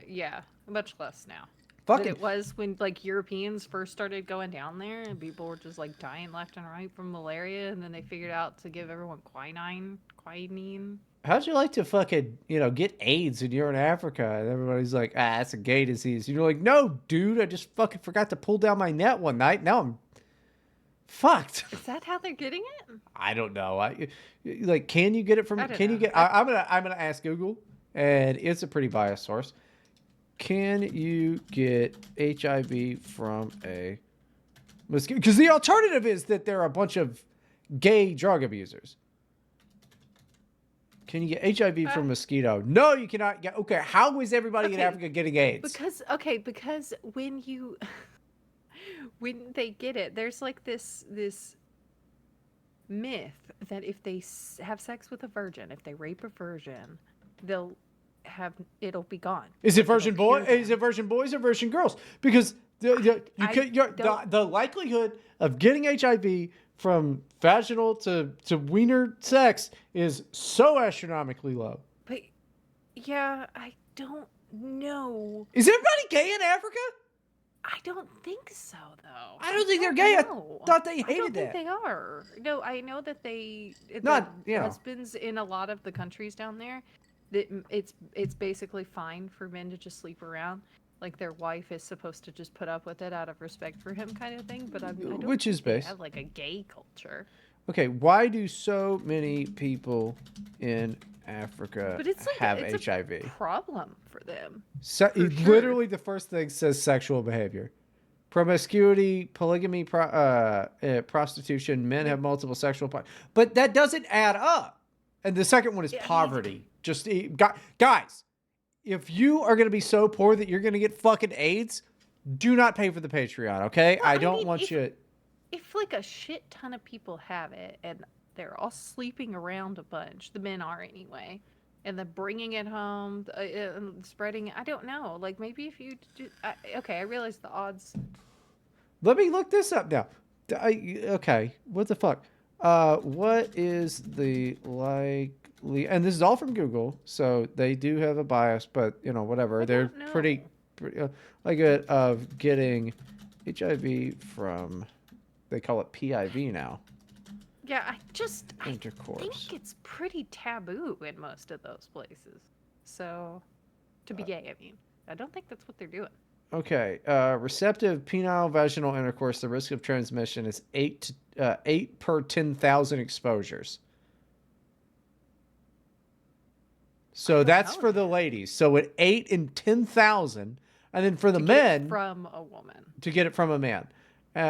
Yeah, much less now. Than Fucking it was when like Europeans first started going down there and people were just like dying left and right from malaria, and then they figured out to give everyone quinine. how'd you like to fucking, get AIDS and you're in Africa and everybody's like, that's a gay disease. You're like, no, dude, I just fucking forgot to pull down my net one night. Now I'm fucked. Is that how they're getting it? I don't know. Like, can you get it from? I don't Can you know. get? I'm gonna ask Google, and it's a pretty biased source. Can you get HIV from a mosquito? Because the alternative is that there are a bunch of gay drug abusers. Can you get HIV from a mosquito? No, you cannot get. Okay, how is everybody in Okay, Africa getting AIDS? because when you when they get it, there's like this myth that if they have sex with a virgin, if they rape a virgin, they'll it'll be gone. Is it Like, it'll virgin boy? cure Is them. it virgin boys or virgin girls? Because the likelihood of getting HIV from vaginal to wiener sex is so astronomically low. But yeah, I don't know. Is everybody gay in Africa? I don't think so, though. I don't think they're gay. I know. thought they I don't hated think that. they are. No, I know that the Not, husbands in a lot of the countries down there, that it's basically fine for men to just sleep around. Like their wife is supposed to just put up with it out of respect for him, kind of thing. But I don't Which is think they based. have like a gay culture. Okay, why do so many people in Africa But it's like have it's HIV? a problem for them. Literally, the first thing says sexual behavior. Promiscuity, polygamy, prostitution, men have multiple sexual but that doesn't add up. And the second one is Yeah, I mean, poverty. Just guys, if you are going to be so poor that you're going to get fucking AIDS, do not pay for the Patreon, okay? Well, I don't mean, want you. if like a shit ton of people have it and they're all sleeping around a bunch, the men are anyway, and then bringing it home, and spreading it, I don't know. Like maybe if you do, okay, I realize the odds Let me look this up now. Okay, what the fuck? What is the likely? And this is all from Google, so they do have a bias, but whatever. I They're don't know. pretty like good of getting HIV from. They call it PIV now. Yeah, I Intercourse. think it's pretty taboo in most of those places. So, to be gay, I mean, I don't think that's what they're doing. Okay, receptive penile vaginal intercourse. The risk of transmission is 8 per 10,000 exposures. I So don't that's know, for the man. ladies. So at 8 in 10,000, and then for the To get it men from a woman. to get it from a man,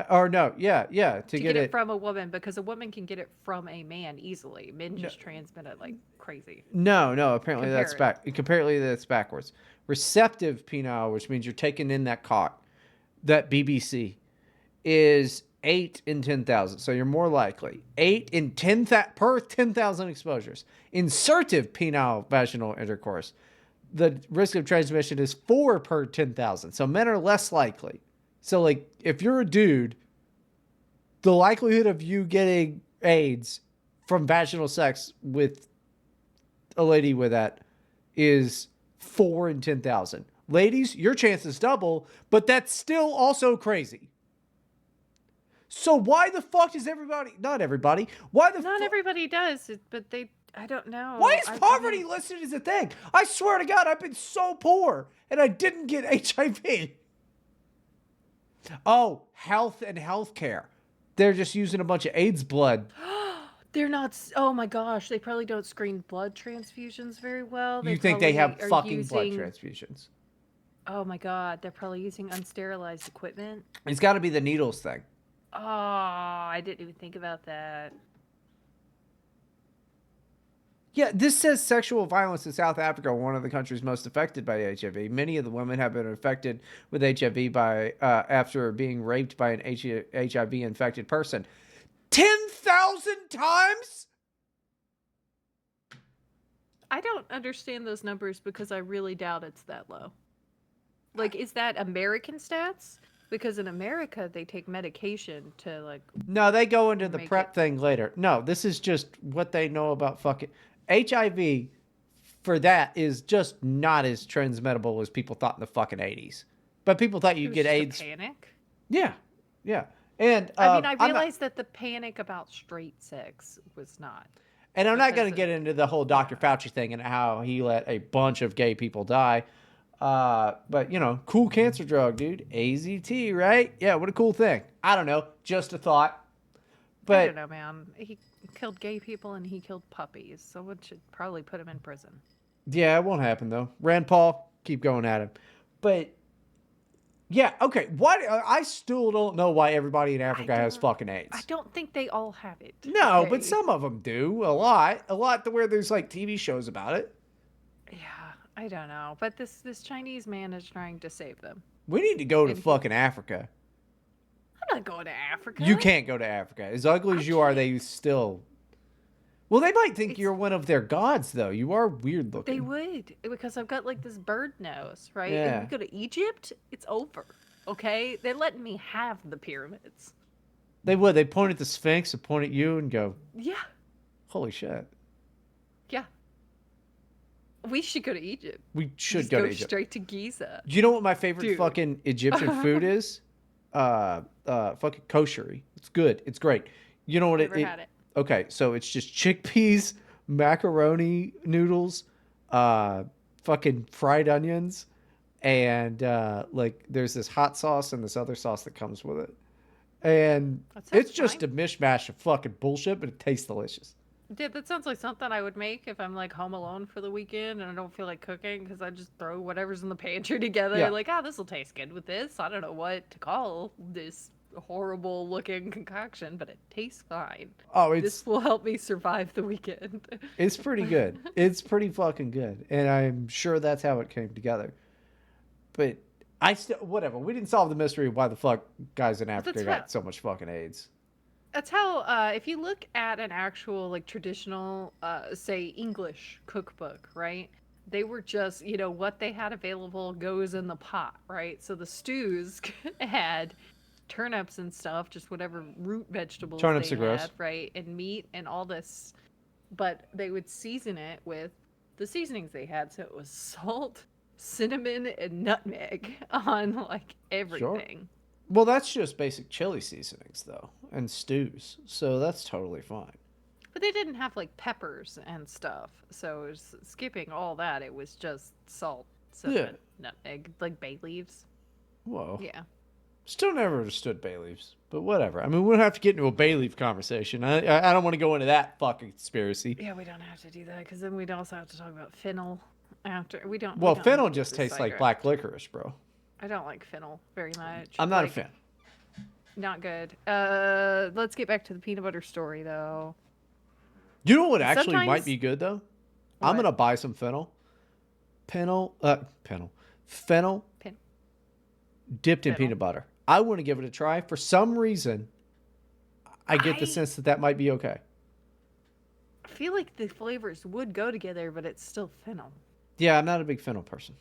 or no, yeah, to To get get it it. from a woman because a woman can get it from a man easily. Men No, just transmit it like crazy. no. Compare it. Apparently that's backwards. Receptive penile, which means you're taking in that cock, that BBC, is 8 in 10,000. So you're more likely 8 in 10,000 exposures. Insertive penile vaginal intercourse. The risk of transmission is 4 per 10,000. So men are less likely. So like if you're a dude, the likelihood of you getting AIDS from vaginal sex with a lady with that is 4 in 10,000. Ladies, your chance is double, but that's still also crazy. So why the fuck does everybody? Not everybody. Why the Not fuck? everybody does, but they. I don't Why know. is I poverty mean, listed as a thing? I swear to God, I've been so poor and I didn't get HIV. Oh, health and healthcare. They're just using a bunch of AIDS blood. they're not. Oh my gosh, they probably don't screen blood transfusions very well. They You think they probably have are fucking blood using. transfusions? Oh my god, they're probably using unsterilized equipment. It's got to be the needles thing. Oh, I didn't even think about that. Yeah, this says sexual violence in South Africa, one of the countries most affected by HIV. Many of the women have been infected with HIV by after being raped by an HIV infected person. 10,000 times? I don't understand those numbers because I really doubt it's that low. Like, is that American stats? Because in America, they take medication to, like, No, they go into the make it. prep thing later. No, this is just what they know about fucking HIV. For that is just not as transmittable as people thought in the fucking 80s. But people thought It you'd was get just a AIDS. panic. Yeah, yeah. And I mean, I I'm not. realized that the panic about straight sex was not. And I'm not going Because, to get into the whole Dr. yeah. Fauci thing and how he let a bunch of gay people die. But cool cancer drug, dude. AZT, right? Yeah, what a cool thing. I don't know, just a thought. I don't But know, man. He killed gay people and he killed puppies. Someone should probably put him in prison. yeah, it won't happen though. Rand Paul, keep going at him. But yeah, okay. What? I still don't know why everybody in I Africa has don't. fucking I AIDS. don't think they all have it. No, but Okay. some of them do. A lot to where there's like TV shows about it. Yeah, I don't know. But this Chinese man is trying to save them, We need to go to and he. fucking Africa. I'm not going to You Africa. can't go to Africa. As ugly I as you are, can't. they still. Well, they might think It's you're one of their gods, though. You are weird they looking. would because I've got like this bird nose, right? And we Yeah. go to Egypt, it's over. Okay, they're letting me have the pyramids. They would. They point at the Sphinx and point at you and go, Yeah, holy shit. yeah. We should go to Egypt. We should Just go to go Egypt. straight to Giza, Do you know what my favorite dude. fucking Egyptian food is? Fucking kosheri. It's good. It's great. You know what Never had it. okay, so it's just chickpeas, macaroni noodles, fucking fried onions, and like there's this hot sauce and this other sauce that comes with it. And That it's sounds just fine. a mishmash of fucking bullshit, but it tastes delicious. Dude, that sounds like something I would make if I'm like home alone for the weekend and I don't feel like cooking because I just throw whatever's in the pantry together. Yeah. Like, ah, this will taste good with this. I don't know what to call this horrible looking concoction, but it tastes fine. Oh, This will help me survive the weekend. it's pretty good. It's pretty fucking good. And I'm sure that's how it came together. But I still whatever. We didn't solve the mystery of why the fuck guys in Africa That's how. got so much fucking AIDS. That's how. If you look at an actual like traditional, say English cookbook, right? They were just what they had available goes in the pot, right? So the stews had turnips and stuff, just whatever root vegetables Turnips they are gross. had, right? And meat and all this. But they would season it with the seasonings they had. So it was salt, cinnamon, and nutmeg on like Sure. everything. Well, that's just basic chili seasonings, though, and stews. So that's totally fine. But they didn't have like peppers and stuff. So it was skipping all that. It was just salt, Yeah. cinnamon, nutmeg, like bay leaves. Whoa. Yeah. Still never understood bay leaves, but whatever. I mean, we don't have to get into a bay leaf conversation. I don't want to go into that fucking conspiracy. Yeah, we don't have to do that because then we'd also have to talk about fennel after. We Well, don't have fennel to get just this tastes like sidetracked. black licorice, bro. I don't like fennel very much. I'm not a Like, fan. not good. Let's get back to the peanut butter story though. You know what actually might Sometimes be good though? I'm what? gonna buy some fennel. Fennel Pen- dipped in fennel. peanut butter. I want to give it a try. For some reason, I get the I sense that that might be okay. feel like the flavors would go together, but it's still fennel. Yeah, I'm not a big fennel person.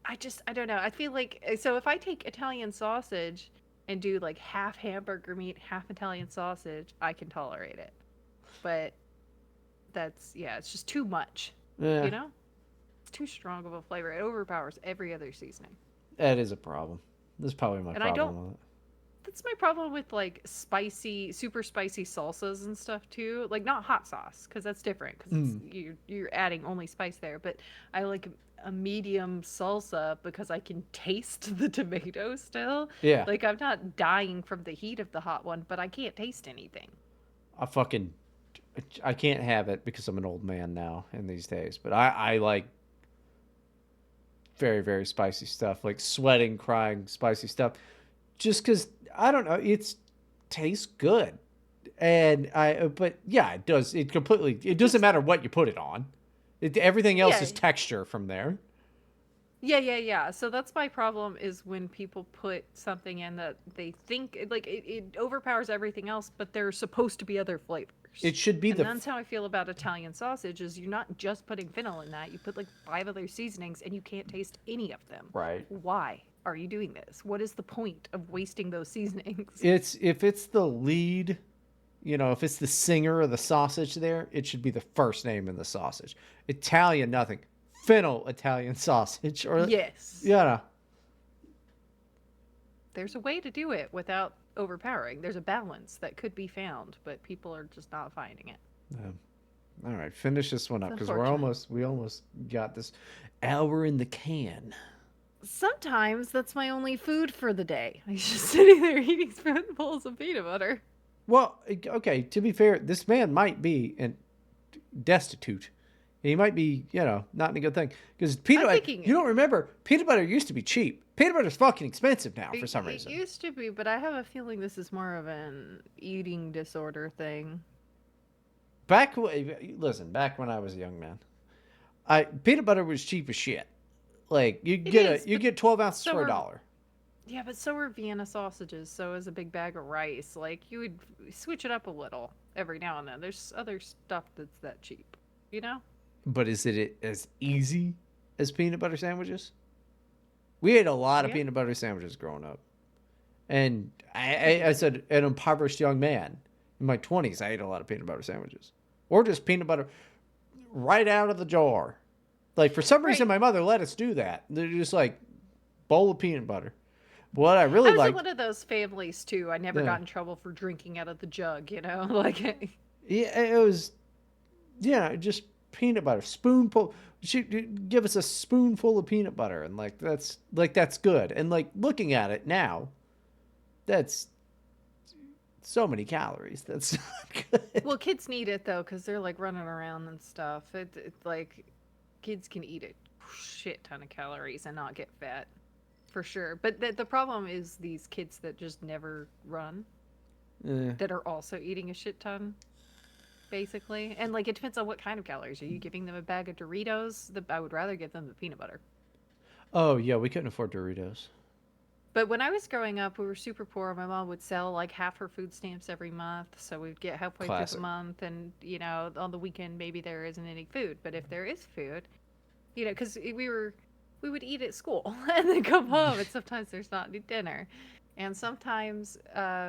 I don't know. I feel like so if I take Italian sausage and do like half hamburger meat, half Italian sausage, I can tolerate it. But that's yeah, it's just too much. Yeah, You know? It's too strong of a flavor. It overpowers every other seasoning. that is a problem. This is probably my And I don't problem with it. that's my problem with like spicy, super spicy salsas and stuff too. Like not hot sauce because that's different because it's Mm, you're adding only spice there. But I like a medium salsa because I can taste the tomato still. yeah, Like I'm not dying from the heat of the hot one, but I can't taste anything. I fucking I can't have it because I'm an old man now in these days. But I like very very spicy stuff, like sweating, crying, spicy stuff. Just because I don't know, it's tastes good, and I but yeah, it does. It completely. It doesn't Just matter what you put it on. Everything else yeah, is texture from there. yeah. So that's my problem is when people put something in that they think like it overpowers everything else, but there's supposed to be other flavors. It should be And the that's how I feel about Italian sausage is you're not just putting fennel in that. You put like five other seasonings and you can't taste any of them. right. Why are you doing this? What is the point of wasting those seasonings? It's if it's the lead, if it's the singer of the sausage there, it should be the first name in the sausage. Italian, nothing. Fennel Italian sausage, or Yes. yeah, There's a way to do it without overpowering. There's a balance that could be found, but people are just not finding it. no. All right, finish this one up It's because unfortunate. we almost got this hour in the can. Sometimes that's my only food for the day. I'm just sitting there eating spoonfuls of peanut butter. Well, okay. To be fair, this man might be destitute. He might be, not in a good thing because peanut I'm butter. thinking You don't remember peanut butter used to be cheap. Peanut butter's fucking expensive now for some it reason. used to be, but I have a feeling this is more of an eating disorder thing. Listen, back when I was a young man, I peanut butter was cheap as shit. Like It is, you but get 12 ounces so for a are dollar. yeah, but so are Vienna sausages. So is a big bag of rice. Like you would switch it up a little every now and then. There's other stuff that's that cheap, you know? But is it as easy as peanut butter sandwiches? We ate a lot of Yeah. peanut butter sandwiches growing up. And I said, an impoverished young man in my 20s, I ate a lot of peanut butter sandwiches. Or just peanut butter right out of the jar. Like, for some reason, Right. my mother let us do that. They're just like, bowl of peanut butter. What I I really was in liked, one of those families too. I never yeah, got in trouble for drinking out of the jug, you know? Like yeah, it was, just peanut butter. Spoonful. She give us a spoonful of peanut butter. And, that's good. And, looking at it now, that's so many calories. That's not good. well, kids need it though cuz they're like running around and stuff. It's like kids can eat a shit ton of calories and not get fat. For sure. But the problem is these kids that just never run Eh. that are also eating a shit ton basically. And like it depends on what kind of calories. Are you giving them a bag of Doritos? I would rather give them the peanut butter. Oh, yeah, we couldn't afford Doritos. But when I was growing up, we were super poor. My mom would sell like half her food stamps every month. So we'd get halfway through the Classic. month, and on the weekend, maybe there isn't any food. But if there is food, because we would eat at school and then come home, and sometimes there's not any dinner. And sometimes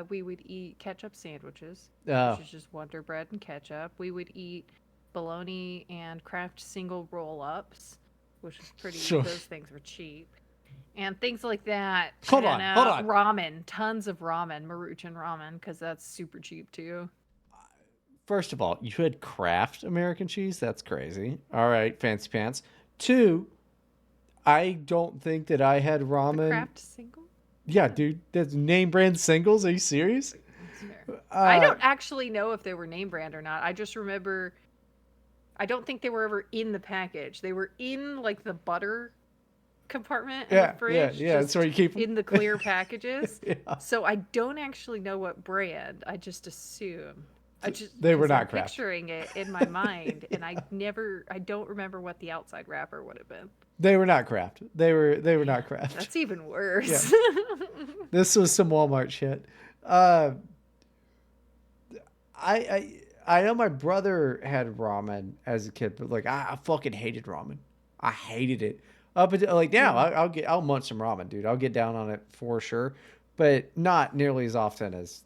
we would eat ketchup sandwiches, which Oh, is just Wonder Bread and ketchup. We would eat bologna and Kraft single roll ups, which is pretty, sure. those things were cheap. And things like that. Hold And on, hold on. ramen, tons of ramen, Maruchan ramen, because that's super cheap too. First of all, you had Kraft American cheese. That's crazy. All right, fancy pants. Two, I don't think that I had The ramen. Kraft single? Yeah, dude, that's name brand singles. Are you serious? That's fair. I Uh, don't actually know if they were name brand or not. I just remember, I don't think they were ever in the package. They were in like the butter compartment in the fridge, yeah. That's where just you keep them. in the clear packages. Yeah. So I don't actually know what brand. I just assume. I just They were because I'm not Kraft. picturing it in my mind, and I don't remember what the outside wrapper would have been. They were not Kraft. They were not Kraft. That's even Yeah. worse. This was some Walmart shit. Uh, I know my brother had ramen as a kid, but like I fucking hated ramen. I hated it. Up until like now, Mm. I'll munch some ramen, dude. I'll get down on it for sure, but not nearly as often as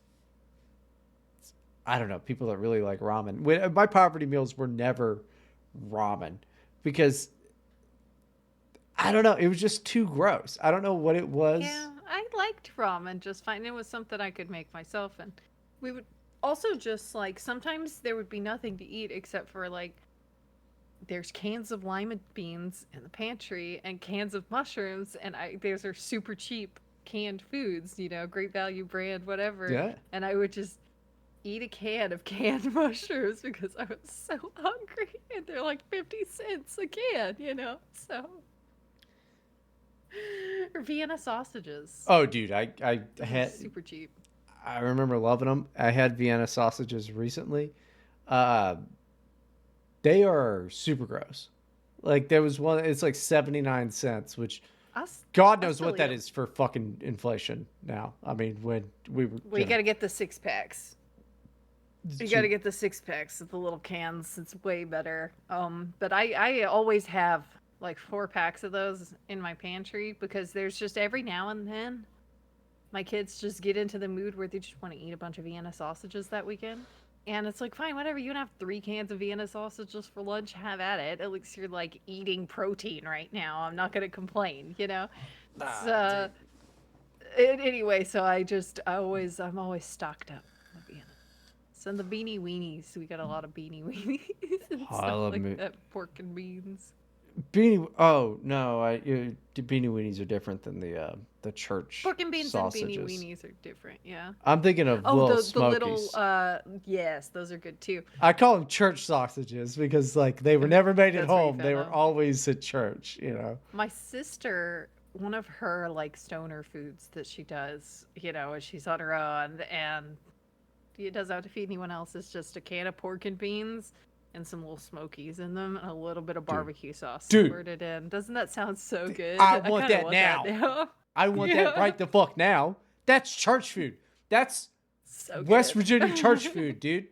I don't know people that really like ramen. My poverty meals were never ramen because I don't know. It was just too gross. I don't know what it was. Yeah, I liked ramen just fine. It was something I could make myself, and we would also just like sometimes there would be nothing to eat except for like there's cans of lima beans in the pantry and cans of mushrooms, and I those are super cheap canned foods, great value brand, whatever. Yeah. And I would just eat a can of canned mushrooms because I was so hungry, and they're like 50 cents a can. So or Vienna sausages, Oh, dude, I those are had super cheap. I remember loving them. I had Vienna sausages recently. Uh, they are super gross. Like there was one. It's like 79 cents, which Us, God I knows still what eat that them. is for fucking inflation now. I mean, when we were, Well, you got to get the 6 packs. You got to cheap. get the 6 packs of the little cans. It's way better. But I always have like 4 packs of those in my pantry because there's just every now and then my kids just get into the mood where they just want to eat a bunch of Vienna sausages that weekend. And it's like, fine, whatever. You can have 3 cans of Vienna sausages for lunch. Have at it. At least you're like eating protein right now. I'm not going to complain. It's, Ah, dude. anyway, so I'm always stocked up with Vienna. So and the beanie weenies. We got a lot of beanie weenies and Oh, I stuff love like me. that. Pork and beans. Beanie. Oh no, the beanie weenies are different than the church Pork and beans and beanie sausages. weenies are different. Yeah. I'm thinking of Oh, little the little smokies. yes, those are good too. I call them church sausages because like they were never made at That's where you home. They found were them. always at church. You know. My sister, one of her like stoner foods that she does, when she's on her own and it doesn't have to feed anyone else, is just a can of pork and beans and some little smokies in them and a little bit of Dude, barbecue sauce dude, squirted in. Doesn't that sound so good? I I want kind of that want that now. now. I want that Yeah. right the fuck now. That's church food. That's So West good. Virginia church food, dude.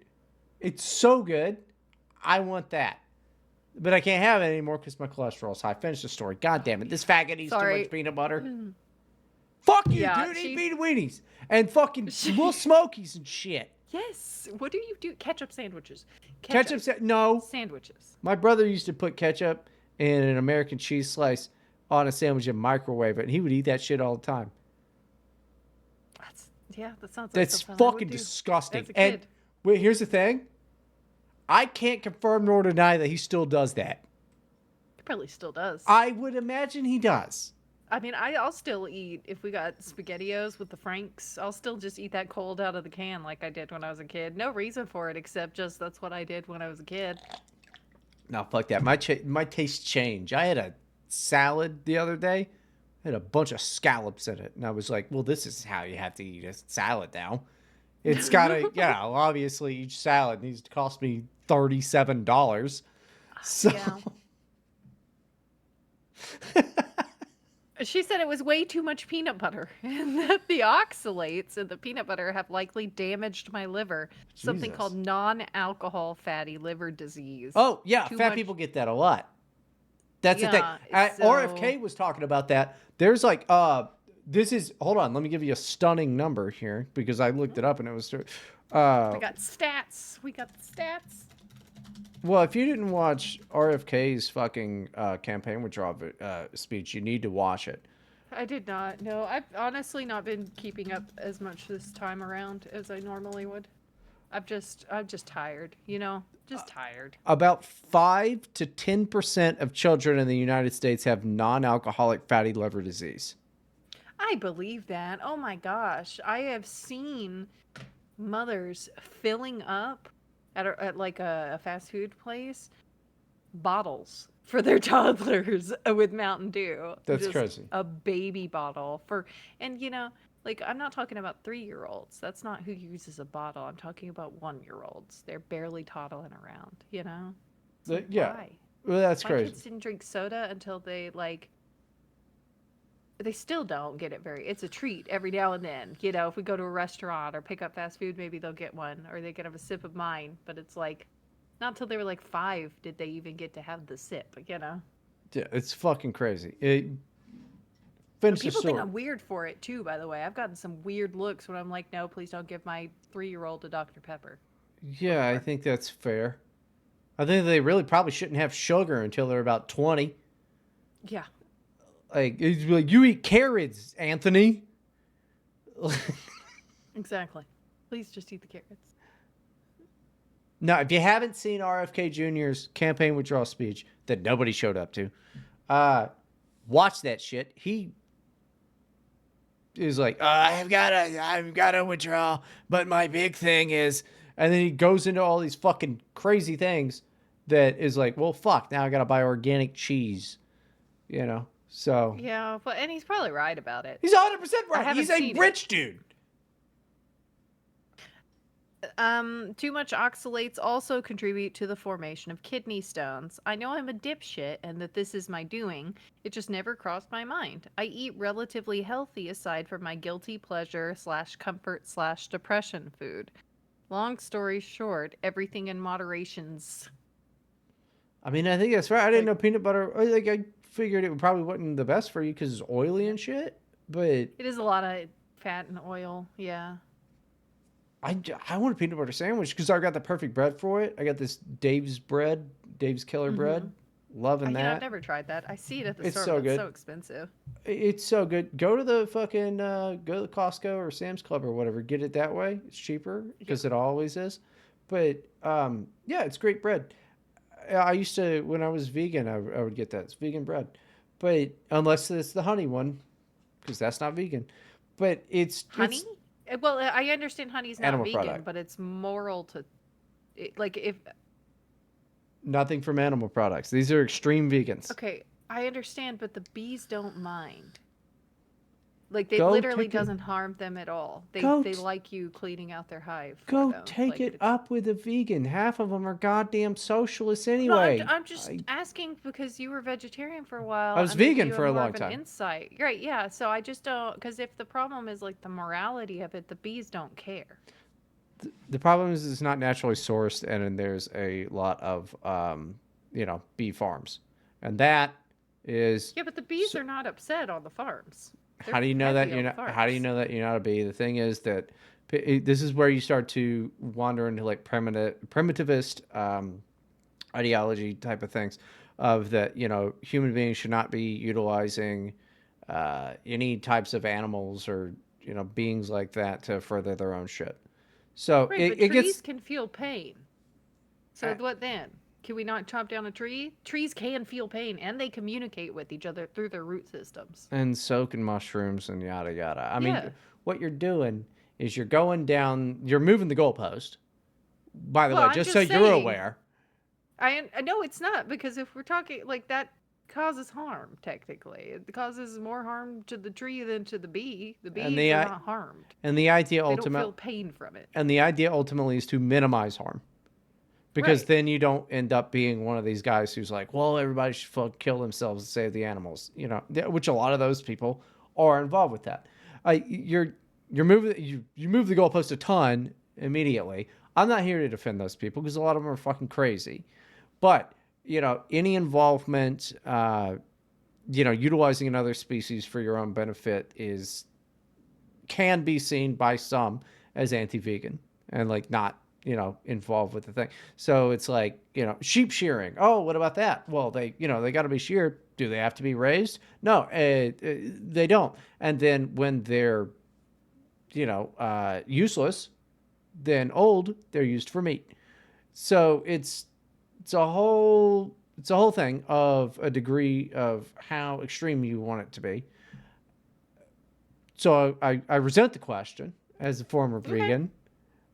It's so good. I want that. But I can't have it anymore because my cholesterol's high. Finish the story. God damn it. This faggot eats too Sorry. much peanut butter. Fuck you, Yeah, dude. Eat she beanie weenies. And fucking little smokies and shit. Yes. What do you do? Ketchup sandwiches. No. Sandwiches. My brother used to put ketchup and an American cheese slice on a sandwich and microwave it. And he would eat that shit all the time. That sounds like That's something I would fucking do disgusting. as a And kid. wait, here's the thing. I can't confirm nor deny that he still does that. He probably still does. I would imagine he does. I mean, I'll still eat if we got SpaghettiOs with the Franks. I'll still just eat that cold out of the can like I did when I was a kid. No reason for it except just that's what I did when I was a kid. No, fuck that. My tastes change. I had a salad the other day. It had a bunch of scallops in it. And I was like, well, this is how you have to eat a salad now. It's got to, obviously each salad needs to cost me $37. So, Yeah. She said it was way too much peanut butter and that the oxalates in the peanut butter have likely damaged my liver. Something Jesus. called non-alcohol fatty liver disease. Oh, yeah, Too fat much- people get that a lot. That's the thing. Yeah, RFK was talking about that. There's like this is, hold on, let me give you a stunning number here because I looked it up and it was, We got stats. We got the stats. well, if you didn't watch RFK's fucking campaign withdrawal speech, you need to watch it. I did not. No, I've honestly not been keeping up as much this time around as I normally would. I'm just tired, you know? Just tired. About 5 to 10% of children in the United States have non-alcoholic fatty liver disease. I believe that. Oh my gosh. I have seen mothers filling up at like a fast food place bottles for their toddlers with Mountain Dew. That's Just crazy. a baby bottle for, and you know, like I'm not talking about 3-year-olds. That's not who uses a bottle. I'm talking about 1-year-olds. They're barely toddling around, you know? So Yeah. why? Well, that's My crazy. kids didn't drink soda until they still don't get it very. It's a treat every now and then. You know, if we go to a restaurant or pick up fast food, maybe they'll get one or they can have a sip of mine. But it's like, not until they were like 5 did they even get to have the sip, you know? Yeah, it's fucking crazy. People think I'm weird for it too, by the way. I've gotten some weird looks when I'm like, no, please don't give my 3-year-old a Dr. Pepper. Yeah, I think that's fair. I think they really probably shouldn't have sugar until they're about 20. Yeah. Like, it's like you eat carrots, Anthony. Exactly. Please just eat the carrots. Now, if you haven't seen RFK Jr.'s campaign withdrawal speech that nobody showed up to, watch that shit. He is like, I've got to withdraw, but my big thing is, and then he goes into all these fucking crazy things that is like, well, fuck, now I got to buy organic cheese, you know? So Yeah, but and he's probably right about it. he's 100% I right. haven't He's a seen rich dude. Too much oxalates also contribute to the formation of kidney stones. I know I'm a dipshit and that this is my doing. It just never crossed my mind. I eat relatively healthy aside from my guilty pleasure / comfort / depression food. Long story short, everything in moderations. I mean, I think that's right. I didn't know peanut butter. Like, I figured it probably wasn't the best for you because it's oily and shit. But it is a lot of fat and oil. Yeah. I want a peanut butter sandwich because I got the perfect bread for it. I got this Dave's bread, Dave's Killer bread. Loving that. I've never tried that. I see it at the It's store, so but good. it's so expensive. It's so good. Go to the fucking go to Costco or Sam's Club or whatever. Get it that way. It's cheaper because it always is. But yeah, it's great bread. I used to, when I was vegan, I would get that. It's vegan bread, but unless it's the honey one, because that's not vegan. But it's honey. Well, I understand honey's not vegan, product. but it's moral to, like, if nothing from animal products. These are extreme vegans. Okay, I understand, but the bees don't mind. Like, they literally doesn't harm them at all. They like you cleaning out their hive. Go take it up with a vegan. Half of them are goddamn socialists anyway. No, I'm just asking because you were vegetarian for a while. I was vegan for a long time. Insight, right? Yeah. So I just don't, because if the problem is like the morality of it, the bees don't care. The problem is it's not naturally sourced, and there's a lot of bee farms, and that is but the bees are not upset on the farms. How do you know that you're not? How do you know that you're not a bee? The thing is that this is where you start to wander into like primitivist ideology type of things, of that human beings should not be utilizing any types of animals or beings like that to further their own shit. So but trees can feel pain. So what then? Can we not chop down a tree? Trees can feel pain, and they communicate with each other through their root systems. And so can mushrooms and yada yada. I mean, what you're doing is you're moving the goalpost. By the way, just so you're aware. I know it's not, because if we're talking like that causes harm, technically. It causes more harm to the tree than to the bee. The bees are not harmed. And the idea they don't feel pain from it. And the idea ultimately is to minimize harm. Because then you don't end up being one of these guys who's like, well, everybody should kill themselves to save the animals, which a lot of those people are involved with that. You move the goalpost a ton immediately. I'm not here to defend those people because a lot of them are fucking crazy. But any involvement utilizing another species for your own benefit can be seen by some as anti-vegan and like not involved with the thing. So it's like sheep shearing. Oh, what about that? Well, they got to be sheared. Do they have to be raised? No, they don't. And then when they're useless, then old, they're used for meat. So it's a whole thing of a degree of how extreme you want it to be. So I resent the question as a former Okay. vegan.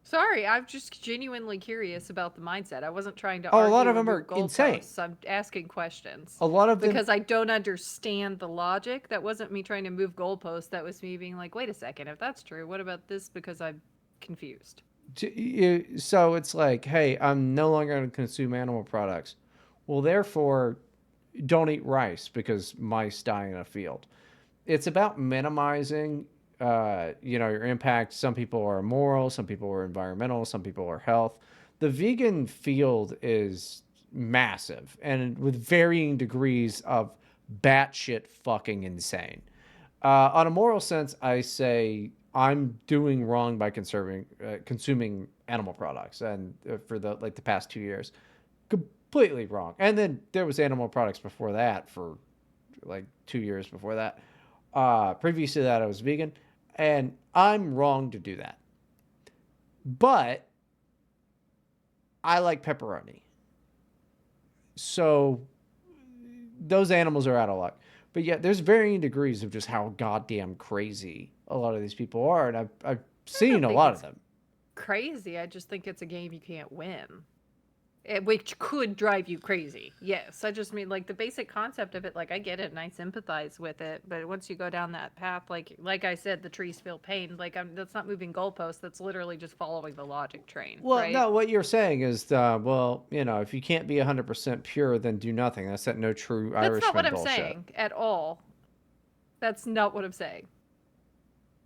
Sorry, I'm just genuinely curious about the mindset. I wasn't trying to Oh, a lot argue of or them move are insane. goalposts. I'm asking questions A lot of them, because I don't understand the logic. That wasn't me trying to move goalposts. That was me being like, wait a second, if that's true, what about this? Because I'm confused. so it's like, hey, I'm no longer going to consume animal products. Well, therefore, don't eat rice because mice die in a field. It's about minimizing your impact. Some people are moral, some people are environmental, some people are health. The vegan field is massive and with varying degrees of batshit fucking insane. On a moral sense, I say I'm doing wrong by consuming animal products, and for the past 2 years, completely wrong. And then there was animal products before that for like 2 years before that. Previous to that, I was vegan, and I'm wrong to do that. But I like pepperoni, so those animals are out of luck. But yeah, there's varying degrees of just how goddamn crazy a lot of these people are, and I've I seen don't a think lot of it's them. crazy. I just think it's a game you can't win. Which could drive you crazy. Yes, I just mean like the basic concept of it. Like I get it and I sympathize with it, but once you go down that path, like I said, the trees feel pain. Like that's not moving goalposts. That's literally just following the logic train, Well, right? no, what you're saying is, well, if you can't be 100% pure, then do nothing. That's that no true That's not what Irishman I'm bullshit. saying at all. That's not what I'm saying.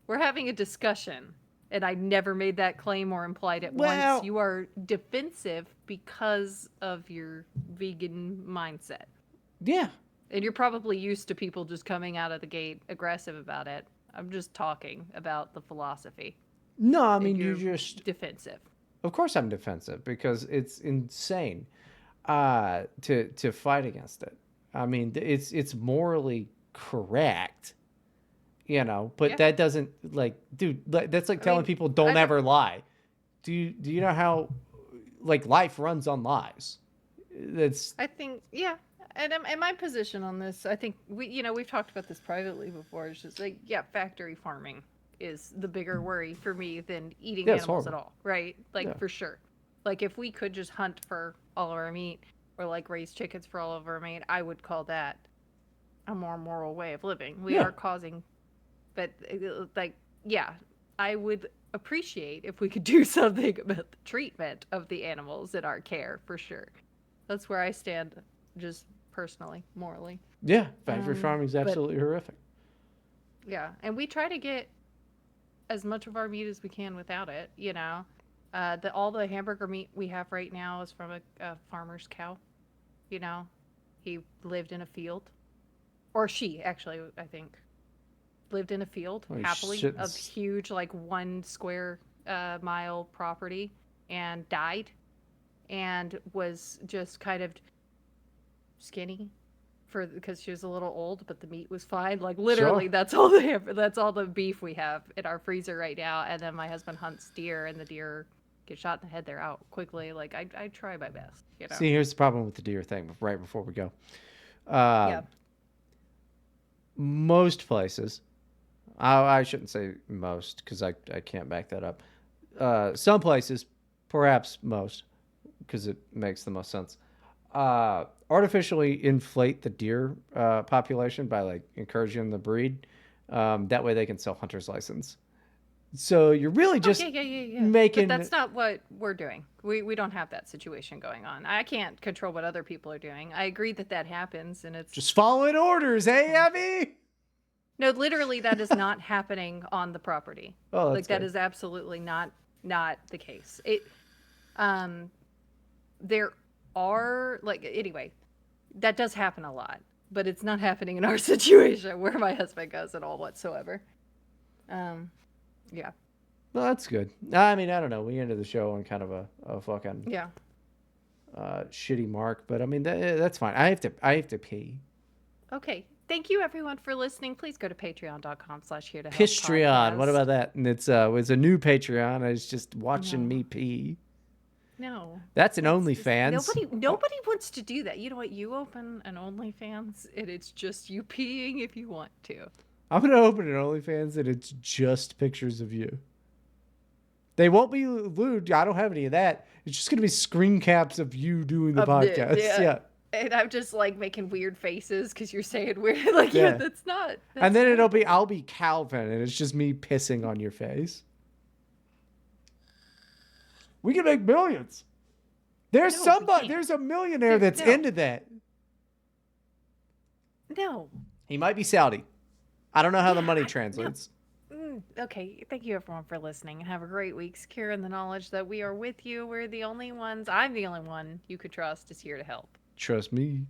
We're having a discussion, and I never made that claim or implied it once. Well, You are defensive because of your vegan mindset. yeah. And you're probably used to people just coming out of the gate aggressive about it. I'm just talking about the philosophy, No, I and mean, you're defensive. of course I'm defensive because it's insane to fight against it. I mean, it's morally correct, but Yeah. that doesn't like, dude, that's like I telling mean, people I don't don't. ever lie. Do you know how like life runs on lies? That's I think, yeah. And my position on this, I think we've talked about this privately before. It's just like, yeah, factory farming is the bigger worry for me than eating yeah, it's animals at horrible. all, right? Like Yeah. for sure. Like if we could just hunt for all of our meat or like raise chickens for all of our meat, I would call that a more moral way of living. We Yeah. are causing, but like, yeah, I would appreciate if we could do something about the treatment of the animals in our care for sure. That's where I stand, just personally, morally. Yeah, factory farming is But absolutely horrific. yeah, and we try to get as much of our meat as we can without it. All the hamburger meat we have right now is from a farmer's cow. You know, he lived in a field, or she actually, I think, lived in a field Holy happily shit. of huge, like 1 square mile property, and died, and was just kind of skinny for because she was a little old, but the meat was fine. Like Sure. literally, that's all the beef we have in our freezer right now. And then my husband hunts deer, and the deer get shot in the head. They're out quickly. Like I try my best, you know. See, here's the problem with the deer thing. Right before we go, uh, Yeah. most places, I shouldn't say most because I can't back that up. Some places, perhaps most, because it makes the most sense. Artificially inflate the deer population by like encouraging the breed. That way they can sell hunter's license. So you're really Oh just yeah, yeah, yeah, yeah. But making that's not what we're doing. We don't have that situation going on. I can't control what other people are doing. I agree that that happens, and it's just following orders, hey Abby? no, literally that is not happening on the property. Oh, that's Like that good. is absolutely not the case. Um there are like anyway, that does happen a lot. but it's not happening in our situation where my husband goes at all whatsoever. Yeah. Well, that's good. I mean, I don't know. We ended the show on kind of a fucking Yeah. shitty mark, but I mean that's fine. I have to pee. Okay. Thank you everyone for listening. Please go to patreon.com/here to help Pistreon. What podcast. about that? And it's a new Patreon. It's just watching No. me pee. No. That's an It's just, OnlyFans. nobody wants to do that. You know what? You open an OnlyFans and it's just you peeing if you want to. I'm gonna open an OnlyFans and it's just pictures of you. They won't be lewd. I don't have any of that. It's just gonna be screen caps of you doing the podcast. Yeah. And I'm just like making weird faces because you're saying weird. Like, Yeah. that's not. And then not I'll be Calvin and it's just me pissing on your face. We can make millions. There's No, we somebody. can't. There's a millionaire that's No. into that. No. He might be Saudi. I don't know how the money No. translates. Okay. Thank you everyone for listening and have a great week. Secure in the knowledge that we are with you. We're the only ones. I'm the only one you could trust is here to help. Trust me.